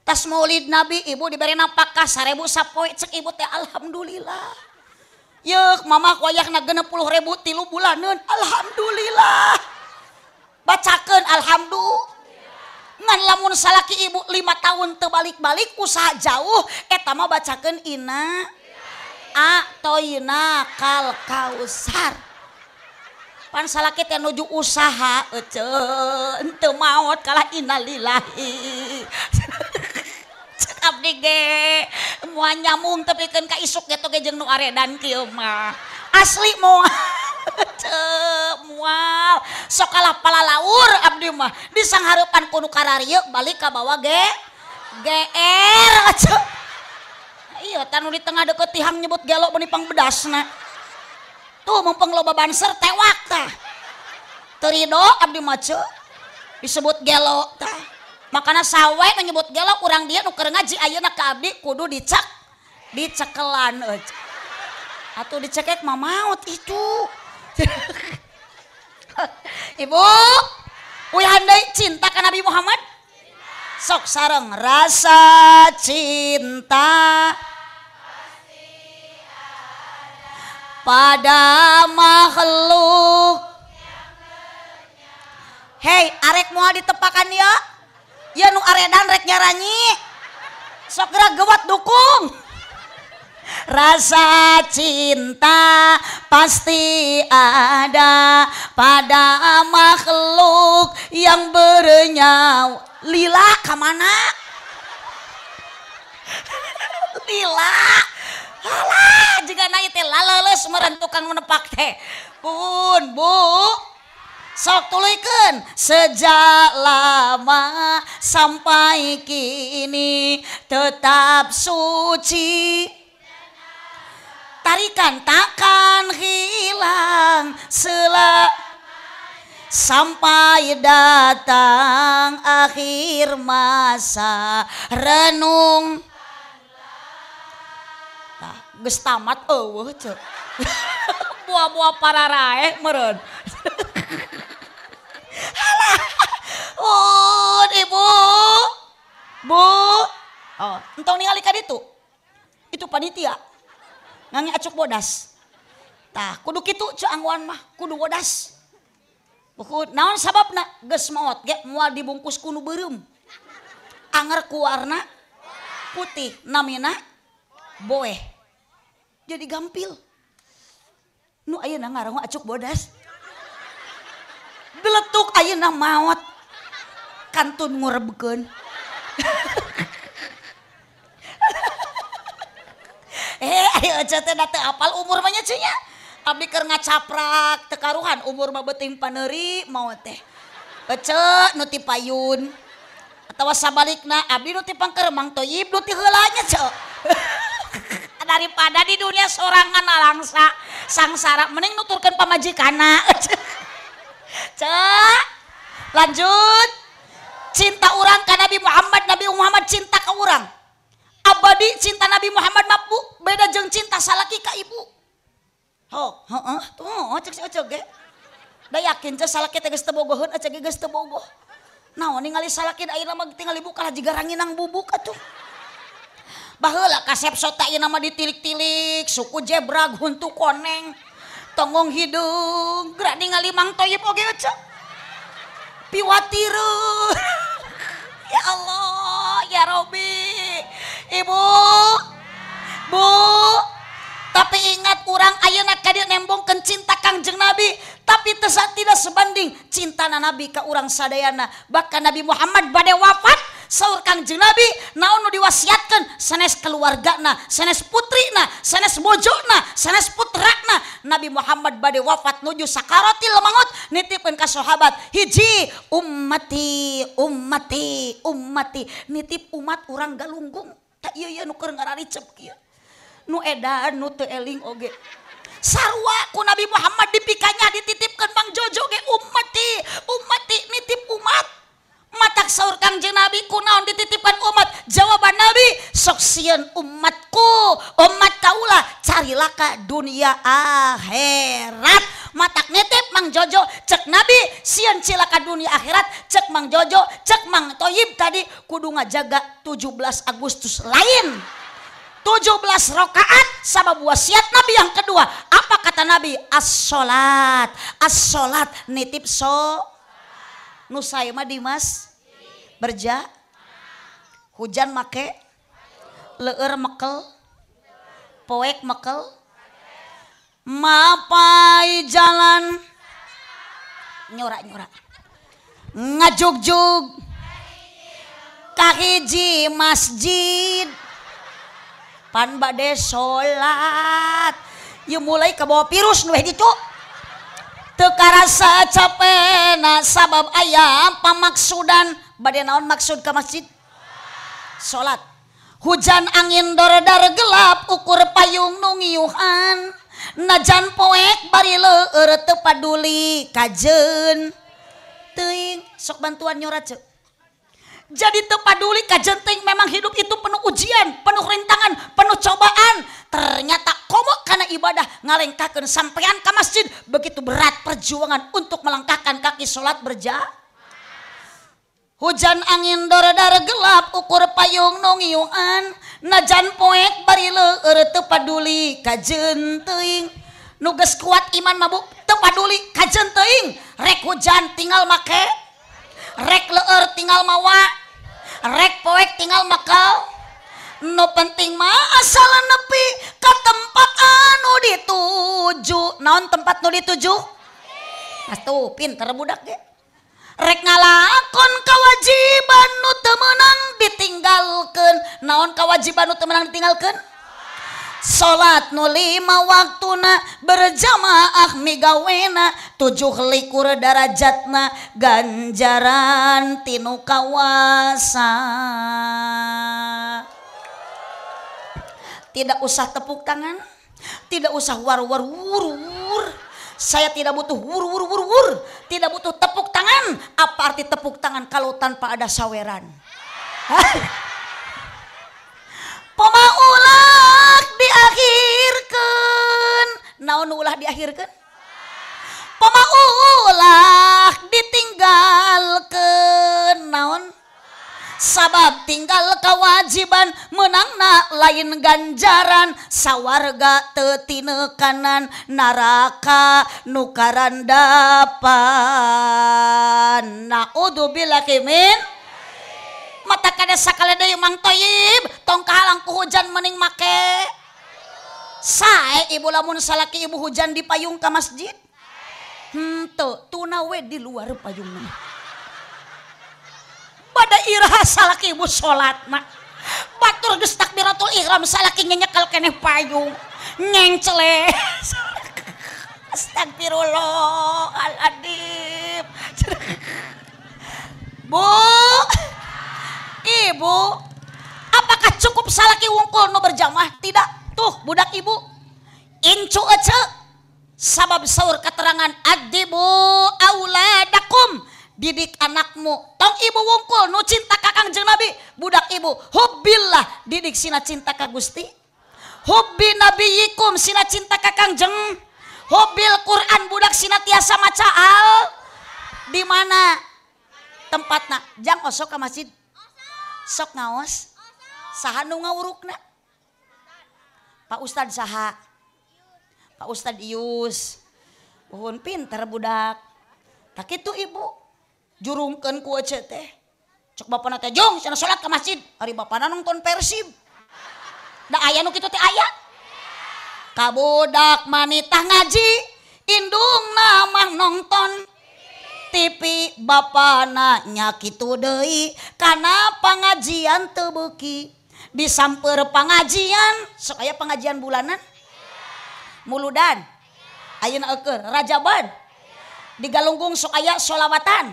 Tas maulid Nabi ibu diberi napakah 1000 sapoe cek ibu teh alhamdulillah. Yeuk mama wayahna 60.000 3 bulaneun alhamdulillah. Bacakeun alhamdulillah. Ngan lamun salaki ibu 5 tahun teu balik-balik usaha jauh eta mah bacakeun inna atoina kal kausar. Pan salaki teh nuju usaha euceun teu maot kalah innalillahi. Abdi ge moal nyamung tapi kan ka isuk geto ge jeung nu aredan kieu mah asli moal moal sok kalah palalaur abdi mah disanghareupan ku nu kararieu balik ka bawah ge GR aja iya tanu di tengah deukeut tihang nyebut gelo beuni pangbedasna tuh mumpung loba banser tewak tah teu ridho abdi mah disebut gelo tah. Makana sawe menyebut gelo urang dia nu keur ngaji ayeuna ka abdi kudu dicekelan atuh dicekek mah maot itu. Ibu uyahan deui cinta ka Nabi Muhammad sok sareng rasa cinta pada makhluk. Hei arek moal ditepakan ya. Ya nu aredan rek nyaranyi sok gerak gewat dukung. Rasa cinta pasti ada pada makhluk yang bernyawa. Lila kamana? Lila alah juga naik teh laleuleus meureun tukang menepak teh pun Bu sok tuluykeun sejak lama sampai kini tetap suci tarikan takkan hilang sampai datang akhir masa renung geus tamat eueuh ceuk buah-buah pararae meureun. Ibu Bu oh entong ningali ka ditu itu panitia ngangi acuk bodas tah kudu kitu ceangwan mah kudu bodas pokok naon sababna geus maot ge moal dibungkus ku nu beureum anger ku warna putih namina boeh jadi gampil nu ayeuna ngaranna acuk bodas deletuk ayeuna maot kantun ngurebkeun. Ayo aja teh da teu apal umur mah nya nya. Abdi keur ngacaprak teu karuhan umur mah beuting paneuri maot teh. Ece nu ti payun atawa sabalikna abdi nu ti pangkeremang toyib nu ti heula nya ceu. Daripada di dunia sorangan alangsa sangsara mending nuturkeun pamajikanna. Cek lanjut cinta urang ka Nabi Muhammad cinta ka urang abadi cinta Nabi Muhammad mah Bu beda jeung cinta salaki ka ibu. Heeh tuh cek ge da yakin teh salaki teh geus teu bogoheun ecek ge geus teu bogoh naon ningali salaki ayeuna mah tinggal ibu kalah jiga ranginang bubuk atuh baheula kasep sota ayeuna mah ditilik-tilik suku jebrag huntu koneng tonggong hidung gerak ningali Mang Toyib oge ecek piwatireun. Ya Allah, ya Robi. Ibu, Bu, tapi ingat orang ayeuna kadieu nembongkeun cinta Kangjeng Nabi, tapi tidak sebanding cintana Nabi ka urang sadayana. Bahkan Nabi Muhammad bade wafat, saur Kangjeng Nabi naon nu diwasiatkeun sanes keluargana, sanes putrina, sanes bojona, sanes putrana. Nabi Muhammad bade wafat nuju sakaratil maut nitipkeun ka sahabat, hiji ummati ummati ummati, nitip umat urang galunggung. Tak ieu nu keur ngararicep kieu. Nu edan nu teu eling oge. Sarua ku Nabi Muhammad dipikanya dititipkeun Mang Jojo ge ummati ummati, nitip umat. Matak saur Kangjeng Nabi kunaon dititipkan umat? Jawaban Nabi, sok sieun umatku, umat kaula carilah ka dunia akhirat. Matak nitip Mang Jojo, cek Nabi sieun cilaka dunia akhirat, cek Mang Jojo, cek Mang Toyib tadi kudu ngajaga 17 Agustus lain. 17 rakaat sabab wasiat Nabi yang kedua. Apa kata Nabi? As-sholat, as-sholat, nitip nu saya mah Dimas berja, hujan make, leur mekel, poek mekel, mapai jalan, nyora-nyora, ngajugjug, kahiji masjid, pan bade sholat, yuk mulai ke bawah virus nu hiji cuk. Teu karasa capena sabab aya pamaksudan bade naon maksud ka masjid? Salat. Hujan angin dor-dar gelap ukur payung nu ngiyuhan, najan poek bari leueur teu paduli kajeun teuing. Sok bantuan nyorat ceuk. Jadi teu paduli kajeun teuing, memang hidup itu penuh ujian, penuh rintangan, penuh cobaan. Ternyata komo karena ibadah ngalengkakeun sampean ka masjid, begitu berat perjuangan untuk melangkahkan kaki salat berjamaah. Hujan angin dor-dar gelap ukur payung nu ngiyuhan, najan poek bari leueur teu paduli kajeun teuing. Nu geus kuat iman mah Bu, teu paduli kajeun teuing. Rek hujan tinggal make, rek leueur tinggal mawa, rek poek tinggal makal. Nu penting mah asal nepi ka tempat anu dituju. Naon tempat nu dituju? Atuh pinter budak ge. Rek ngalakon kewajiban nu teu meunang ditinggalkeun. Naon kewajiban nu teu meunang ditinggalkeun? Salat nu 5 waktuna berjamaah migawena 7 derajatna ganjaran tinu kawasa. Tidak usah tepuk tangan, tidak usah war-war-wur-wur. Saya tidak butuh wur-wur-wur-wur, tidak butuh tepuk tangan. Apa arti tepuk tangan kalau tanpa ada saweran? Pemaulah diakhirkan. Naon ulah diakhirkan? Pemaulah ditinggalkan. Naon? Sabab tinggal kewajiban menangna lain ganjaran, sawarga teu tinekanan naraka nu karandapan. Naudzubillahi min. Mata kada sakala deui Mang Toyib tong kahalang ku hujan mending make sae ibu lamun salaki ibu hujan di payung ka masjid. Teu tuna we di luar payungna. Pada iraha salaki ibu sholat mak batur geus takbiratul ihram salaki nyenyekel keneh payung nyencele. Astagfirullahaladzim. Bu, ibu, apakah cukup salaki wungkul nu berjamaah? Tidak. Tuh budak ibu incu ece sabab saur keterangan adibu auladakum, didik anakmu. Tong ibu wungkul nu cinta ka Kangjeng Nabi, budak ibu hubbillah didik sina cinta ka Gusti, hubbi nabiyikum sina cinta ka Kangjeng, hubbil Quran budak sina tiasa maca al. Di mana tempatna? Jang osok ka masjid. Sok ngaos. Saha nu ngawurukna? Pak Ustad saha? Pak Ustad Ius. Uhun pinter budak. Tak itu ibu. jurungkeun ku ece teh. Cek bapana teh jong cenah salat ka masjid, ari bapana nonton Persib. Da aya nu kitu teh aya. Ka budak manitah ngaji, indungna mah nonton TV, bapana nya kitu deui kana pangajian teu beuki. Disamper pengajian, sok aya pengajian bulanan. Muludan. Ayeuna eukeun Rajaban. Di Galunggung sok aya sholawatan.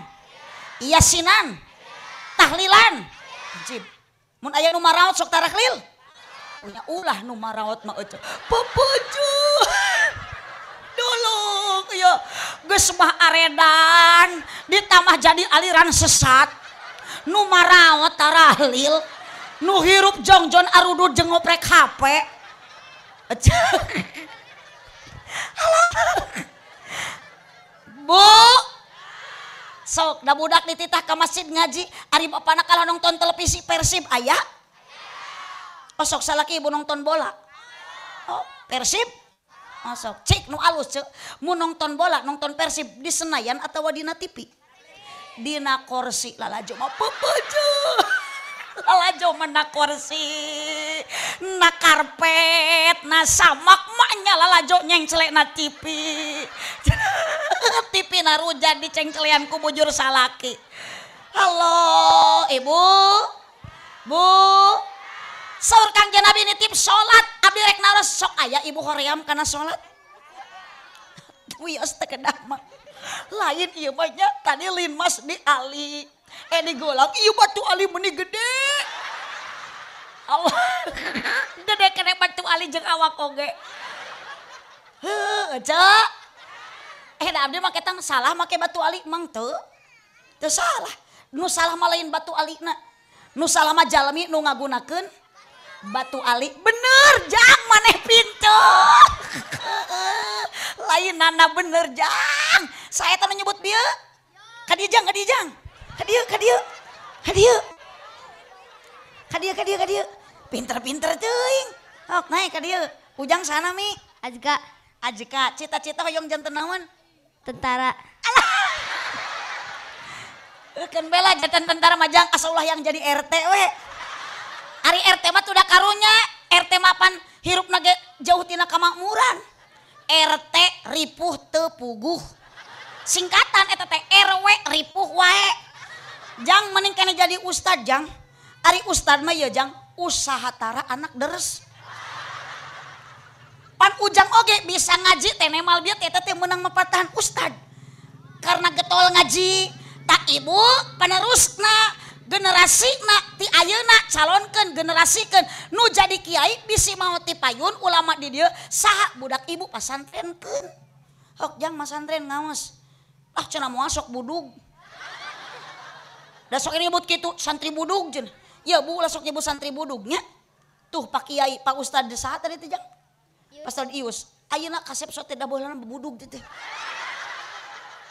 Yasinan. Tahlilan. Ajib. Mun aya nu maraot sok taraklil. Punya ulah nu maraot mah eueuh. Papajo. Dolong ya. Geus mah aredan ditambah jadi aliran sesat. Nu maraot tarahlil. Nu hirup jongjon arudud jeung ngoprek HP. Bu, sok da budak dititah ke masjid ngaji, ari bapana kalau nonton televisi Persib aya? Oh sok salaki ibu nonton bola. Oh, Persib? Oh sok cik nu alus cek. Mu nonton bola, nonton Persib di Senayan atau dina TV? Dina kursi lalajo mah pepeje. Lalajo mana kursi, na karpet, na samak maknya lalajo nyengcelek na TV. TV na rujan dicengcelean ku bujur salaki. Halo ibu, bu, saur Kangjeng Nabi nitip sholat, abdi rek naros sok aya ibu hoream kana sholat. Wios teu kedah mah. Lain ieu mah nya tadi lin mas di Ali. Di golang ieu batu ali meuni gede. Allah. Gede kene batu ali jeung awak oge. Heuh, cek. Da abdi mah ketang salah make batu ali mang teu. Teu salah. Nu salah mah lain batu alina. Nu salah mah jalmi nu ngagunakeun batu ali. Bener jang maneh pinter. Lainana bener jang. Saya teh nyebut bieu. Ka dieu jang, ka dieu jang. Ka dieu. Pinter-pinter teuing. Sok naik ka dieu. Ujang sana mi. Ajika. Cita-cita hoyong janten naon? Tentara. Keun bela janten tentara majang asaulah yang jadi RT we. Ari RT mah tuh udah karunya. RT mah pan hirupna ge jauh tina kamakmuran. RT ripuh teu puguh. Singkatan eta teh RW ripuh wae. Jang mending kene jadi ustad jang. Ari ustad mah ya jang usaha tara anak deres. Pan ujang oge bisa ngaji teh nemal bieu eta teh meunang mapatahan ustad. Karena getol ngaji tak ibu penerusna generasina ti ayeuna calonkeun generasikeun nu jadi kiai bisi mau ti payun ulama di dieu saha budak ibu pasantrenkeun. Hok jang masantren ngaos. Ah cenah moal sok budug. Da sok ribut kitu santri budug cenah. Ya bu lah sok nyebut santri budugnya. Tuh Pak Kiai, Pak Ustad saha tadi teh jang? Ustad Ius. Ayeuna kasep sok teh da baheulana budug teh.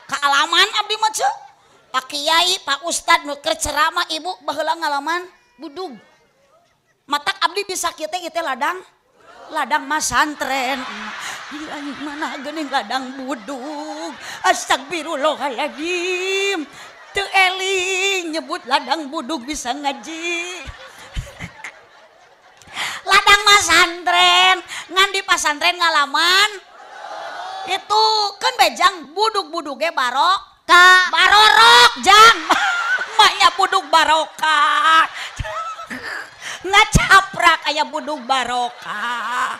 Kaalaman abdi mah ceu. Pak Kiai, Pak Ustad nu keur ceramah ibu baheula ngalaman budug. Matak abdi bisa kieu teh ladang masantren. Aing mana geuning ladang budug. Astagfirullahaladzim. Teu eling nyebut ladang budug bisa ngaji. Ladang masantren, ngan di pasantren ngalaman. Itu kan bejang budug-buduge barokah. Barorok jang. Maknya budug barokah. Ngacaprak aya budug barokah.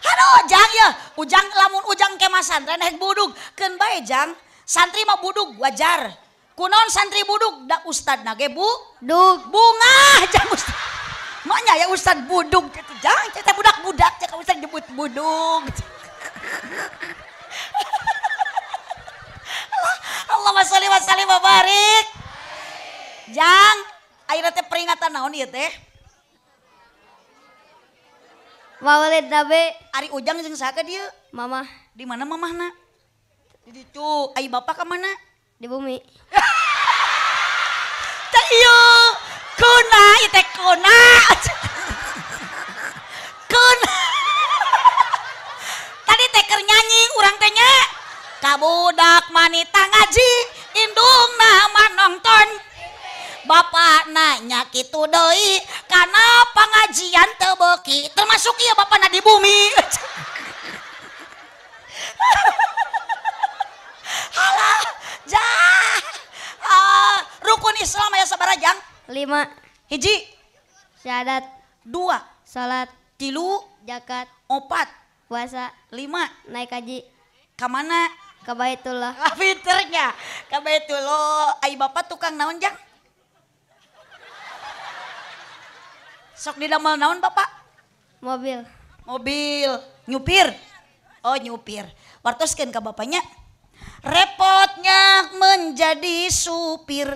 Aduh jang ya, ujang lamun ujang ke masantren hek budug keun bae jang. Santri mah budug wajar. Kunaon santri budug da ustad nage budug. Bunga jang ustad. Maknya ya ustad budug kitu jang, kita budak-budak cek ustad nyebut budug. Allahumma sholli wa sallim wa barik. Jang, ayeuna teh peringatan naon ieu teh? Maulid Nabi. Ari ujang jeung saha ka dieu? Mama. Di mana mamahna? Di ditu. Ai bapak ka mana? Di bumi. Teh ieu kuna ieu teh kuna. Kuna. Tadi teh keur nyanyi urang teh nya. kabudak manita ngaji indungna manongton bapak nanya kitu deui kana pangajian teu beuki termasuk ieu bapana di bumi. Halah jah rukun Islam aya sabarajang 5 hiji syahadat 2 salat 3 zakat 4 puasa 5 naik haji ka mana ke Baitullah pinternya ka Baitullah ai bapak tukang naon jang sok didamel naon bapak mobil mobil nyupir oh nyupir wartoskeun ka bapaknya repotnya menjadi supir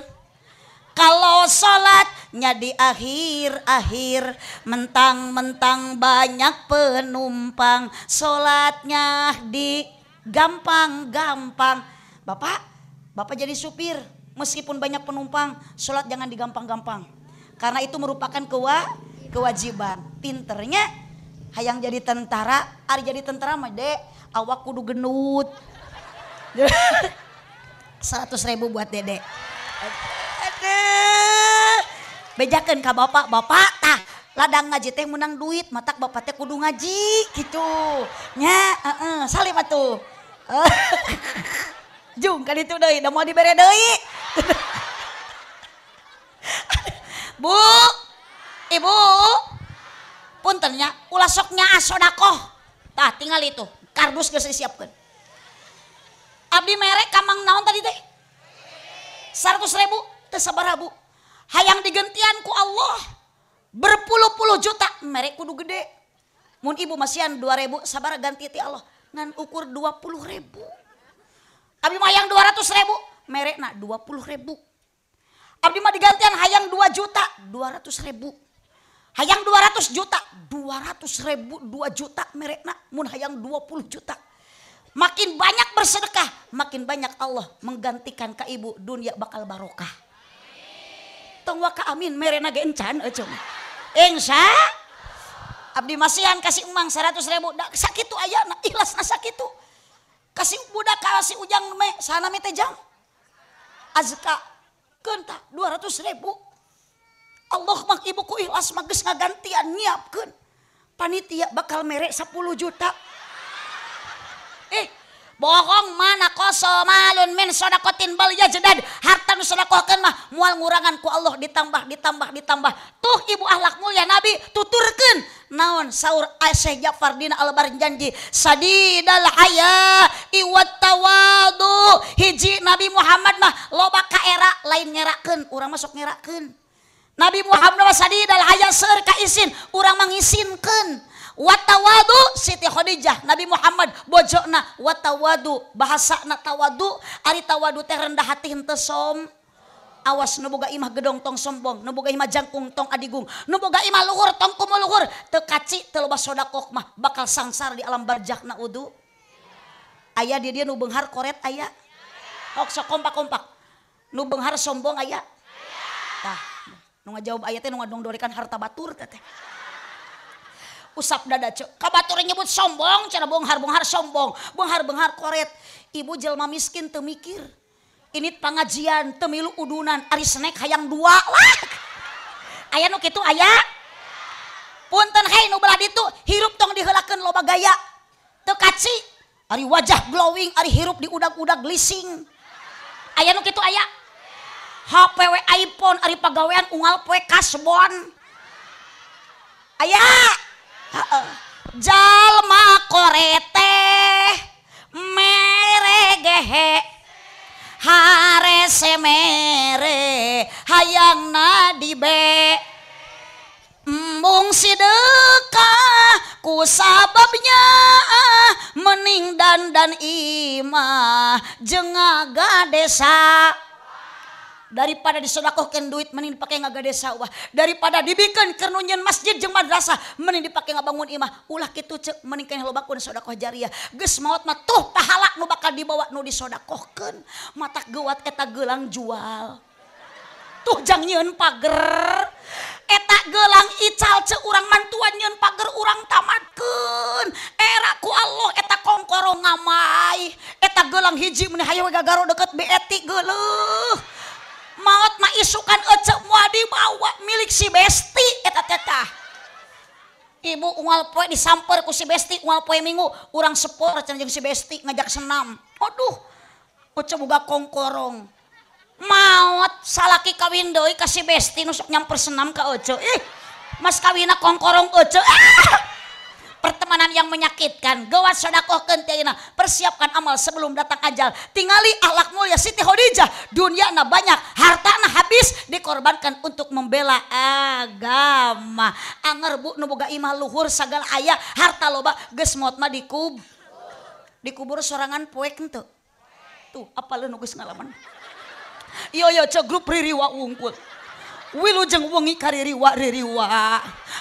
kalau sholatnya di akhir-akhir mentang-mentang banyak penumpang sholatnya di gampang-gampang bapak jadi supir meskipun banyak penumpang sholat jangan digampang-gampang karena itu merupakan kewajiban pinternya hayang jadi tentara ari jadi tentara mah dek awak kudu genut 100.000 buat dedek bejakeun ka bapak tah ladang ngaji teh menang duit matak bapak teh kudu ngaji gitu nya salim atuh jung kan itu deui da mau dibere deui Bu ibu puntennya ulah sok nyaah sodakoh tah tinggal itu kardus geus disiapkeun abdi merek kamang naon tadi teh 100.000 teu sabaraha Bu hayang digentian ku Allah berpuluh-puluh juta merek kudu gede mun ibu masihan 2.000 sabaraha ganti ti Allah ngan ukur 20.000 abdi mah hayang 200.000 merekna 20.000 abdi mah digantian hayang 2 juta 200.000 hayang 200 juta 200.000 2 juta merekna mun hayang 20 juta makin banyak bersedekah makin banyak Allah menggantikan ka ibu dunia bakal barokah tong waka amin merena ge encan ecung insya abdi masihan kasih emang 100.000 da sakitu aya ikhlasna sakitu kasih budak kasih ujang me sanami teh jang azka keun tah 200.000 Allah mah ibu ku ikhlas mah geus ngagantian nyiapkeun panitia bakal mere 10 juta bohong mana kosomalun min sodakotin bal yajdad harta nu sodakohkeun mah moal ngurangan ku Allah ditambah tuh ibu akhlak mulia Nabi tuturkeun naon saur Syekh Ja'far dina Al-Barjanji sadidal haya iwat tawadu hiji Nabi Muhammad mah loba ka era lain ngerakeun urang masuk ngerakeun Nabi Muhammad sadidal haya seueur ka isin urang mangisinkeun watawadu Siti Khadijah Nabi Muhammad bojona watawadu bahasana tawadu ari tawadu teh rendah hati henteu awas nu boga imah gedong tong sombong nu boga imah jangkung tong adigung nu boga imah luhur tong kumu luhur teu kaci teu loba sodakoh mah bakal sangsar di alam barzakh naudu aya di dieu nu beunghar koret aya hok sok kompak-kompak nu beunghar sombong aya tah nu ngajawab aya teh nu ngadongdorekan harta batur teh usap dada cek kabatur nyebut sombong cara bonghar sombong bonghar koret ibu jelma miskin teu mikir ini pangajian teu milu udunan ari snack hayang 2 lah aya nu kitu aya punten hei nu belah ditu hirup tong diheulakeun loba gaya teu kaci ari wajah glowing ari hirup di udag-udag glising aya nu kitu aya HP we iPhone ari pagawean unggal poe kasbon aya jalma korete meregehe hare semere hayang nadibe embung sidekah ku sababnya mening dan imah jeung ngagadesa daripada disodakohkeun duit mending dipake ngagade sawah daripada dibikeun keur nunyeun masjid jeung madrasah mending dipake ngabangun imah ulah kitu ceuk mending keneh lobakeun sodakoh jariah geus maot mah tuh pahala nu bakal dibawa nu disodakohkeun matak geuwat eta geulang jual tuh jang nyeun pager eta gelang ical ce urang mantuan nyeun pager urang tamatkeun era ku Allah eta kongkorong ngamai eta gelang hiji meni hayu gagaro deket BET geuleuh maot mah isukan ece moal dibawa milik si Besti eta tetah ibu unggal poe disamper ku si Besti unggal poe minggu urang sepor cenah jeung si Besti ngajak senam aduh ece boga kongkorong maot salaki kawin deui ka si Besti nu sok nyamper senam ka ece mas kawina kongkorong ece pertemanan yang menyakitkan gewas sedekahkeun teh ayeuna persiapkan amal sebelum datang ajal tingali akhlak mulia Siti Khadijah dunyana banyak hartana habis dikorbankan untuk membela agama anger bu nu boga imah luhur sagala aya harta loba geus maot mah dikubur sorangan poek henteu tuh apaleun nu geus ngalaman yo cek grup ririwa wungkul wilujeng wengi kaririwa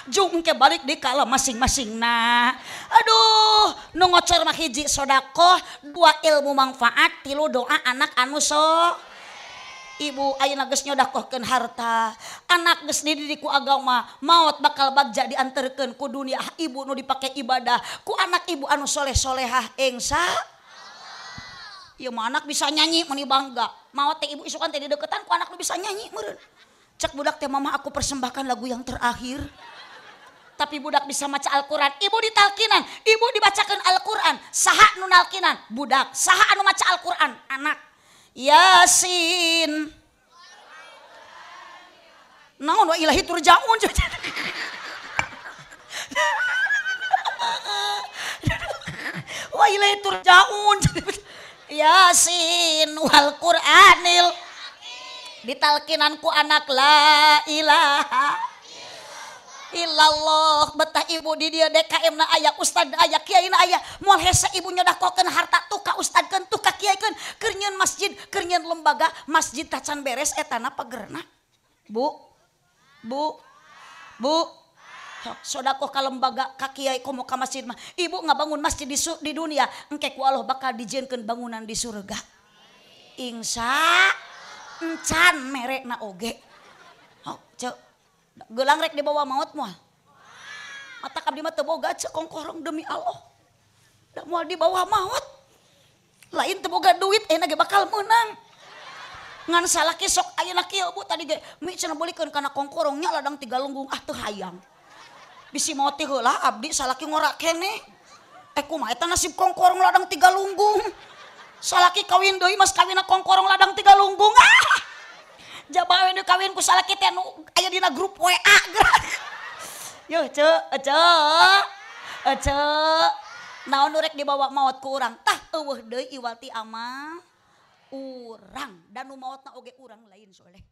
jung ke balik di kala masing-masing nah aduh nu ngocor mah hiji sodako dua ilmu manfaat tilu doa anak anu ibu ayeuna geus nyodakohkeun harta anak geus dididik ku agama maot bakal bagja dianterkeun ku dunia ibu nu dipake ibadah ku anak ibu anu soleh-solehah engsa ieu mah anak bisa nyanyi meni bangga maot teh ibu isukan teh di deketan ku anak nu bisa nyanyi meureun cek budak teh mama aku persembahkan lagu yang terakhir tapi budak bisa maca Al-Quran ibu ditalkinan ibu dibacakan Al-Quran saha nu nalkinan budak saha anu maca Al-Quran anak Yasin naon wa ilahi turjaun wa ilahi turjaun Yasin wal Qur'anil ditalkinan ku anak la ilaha illallah betah ibu di dia DKM na aya ustad aya kiai na aya moal hese ibu nyodakokeun harta tuh ka ustadkeun tuh ka kiaikeun keur nyieun masjid keur nyieun lembaga masjid tacan beres etana pagerna bu sodakoh ka lembaga ka kiai komo ka masjid mah ibu ngabangun masjid di dunia engke ku Allah bakal dijieunkeun bangunan di surga insya encan merekna oge cek gelang rek dibawa maut moal mata kabdi mah teu boga cek kongkorong demi Allah da moal dibawa maut lain teu boga duit euna ge bakal meunang ngan salaki sok ayeuna kieu bu tadi ge mi cenah beulikeun kana kongkorong nya ladang 3 lunggung teu hayang bisi maot teh heula abdi salaki ngora keneh kumaha eta nasib kongkorong ladang 3 lunggung salaki kawin deui mas kawina kongkorong ladang 3 lunggung jabawe nu kawin ku salaki teh anu aya dina grup WA gerak yo ece naon nu rek dibawa maot ku urang tah eueuh deui iwal ti amal urang dan nu maotna oge urang lain soleh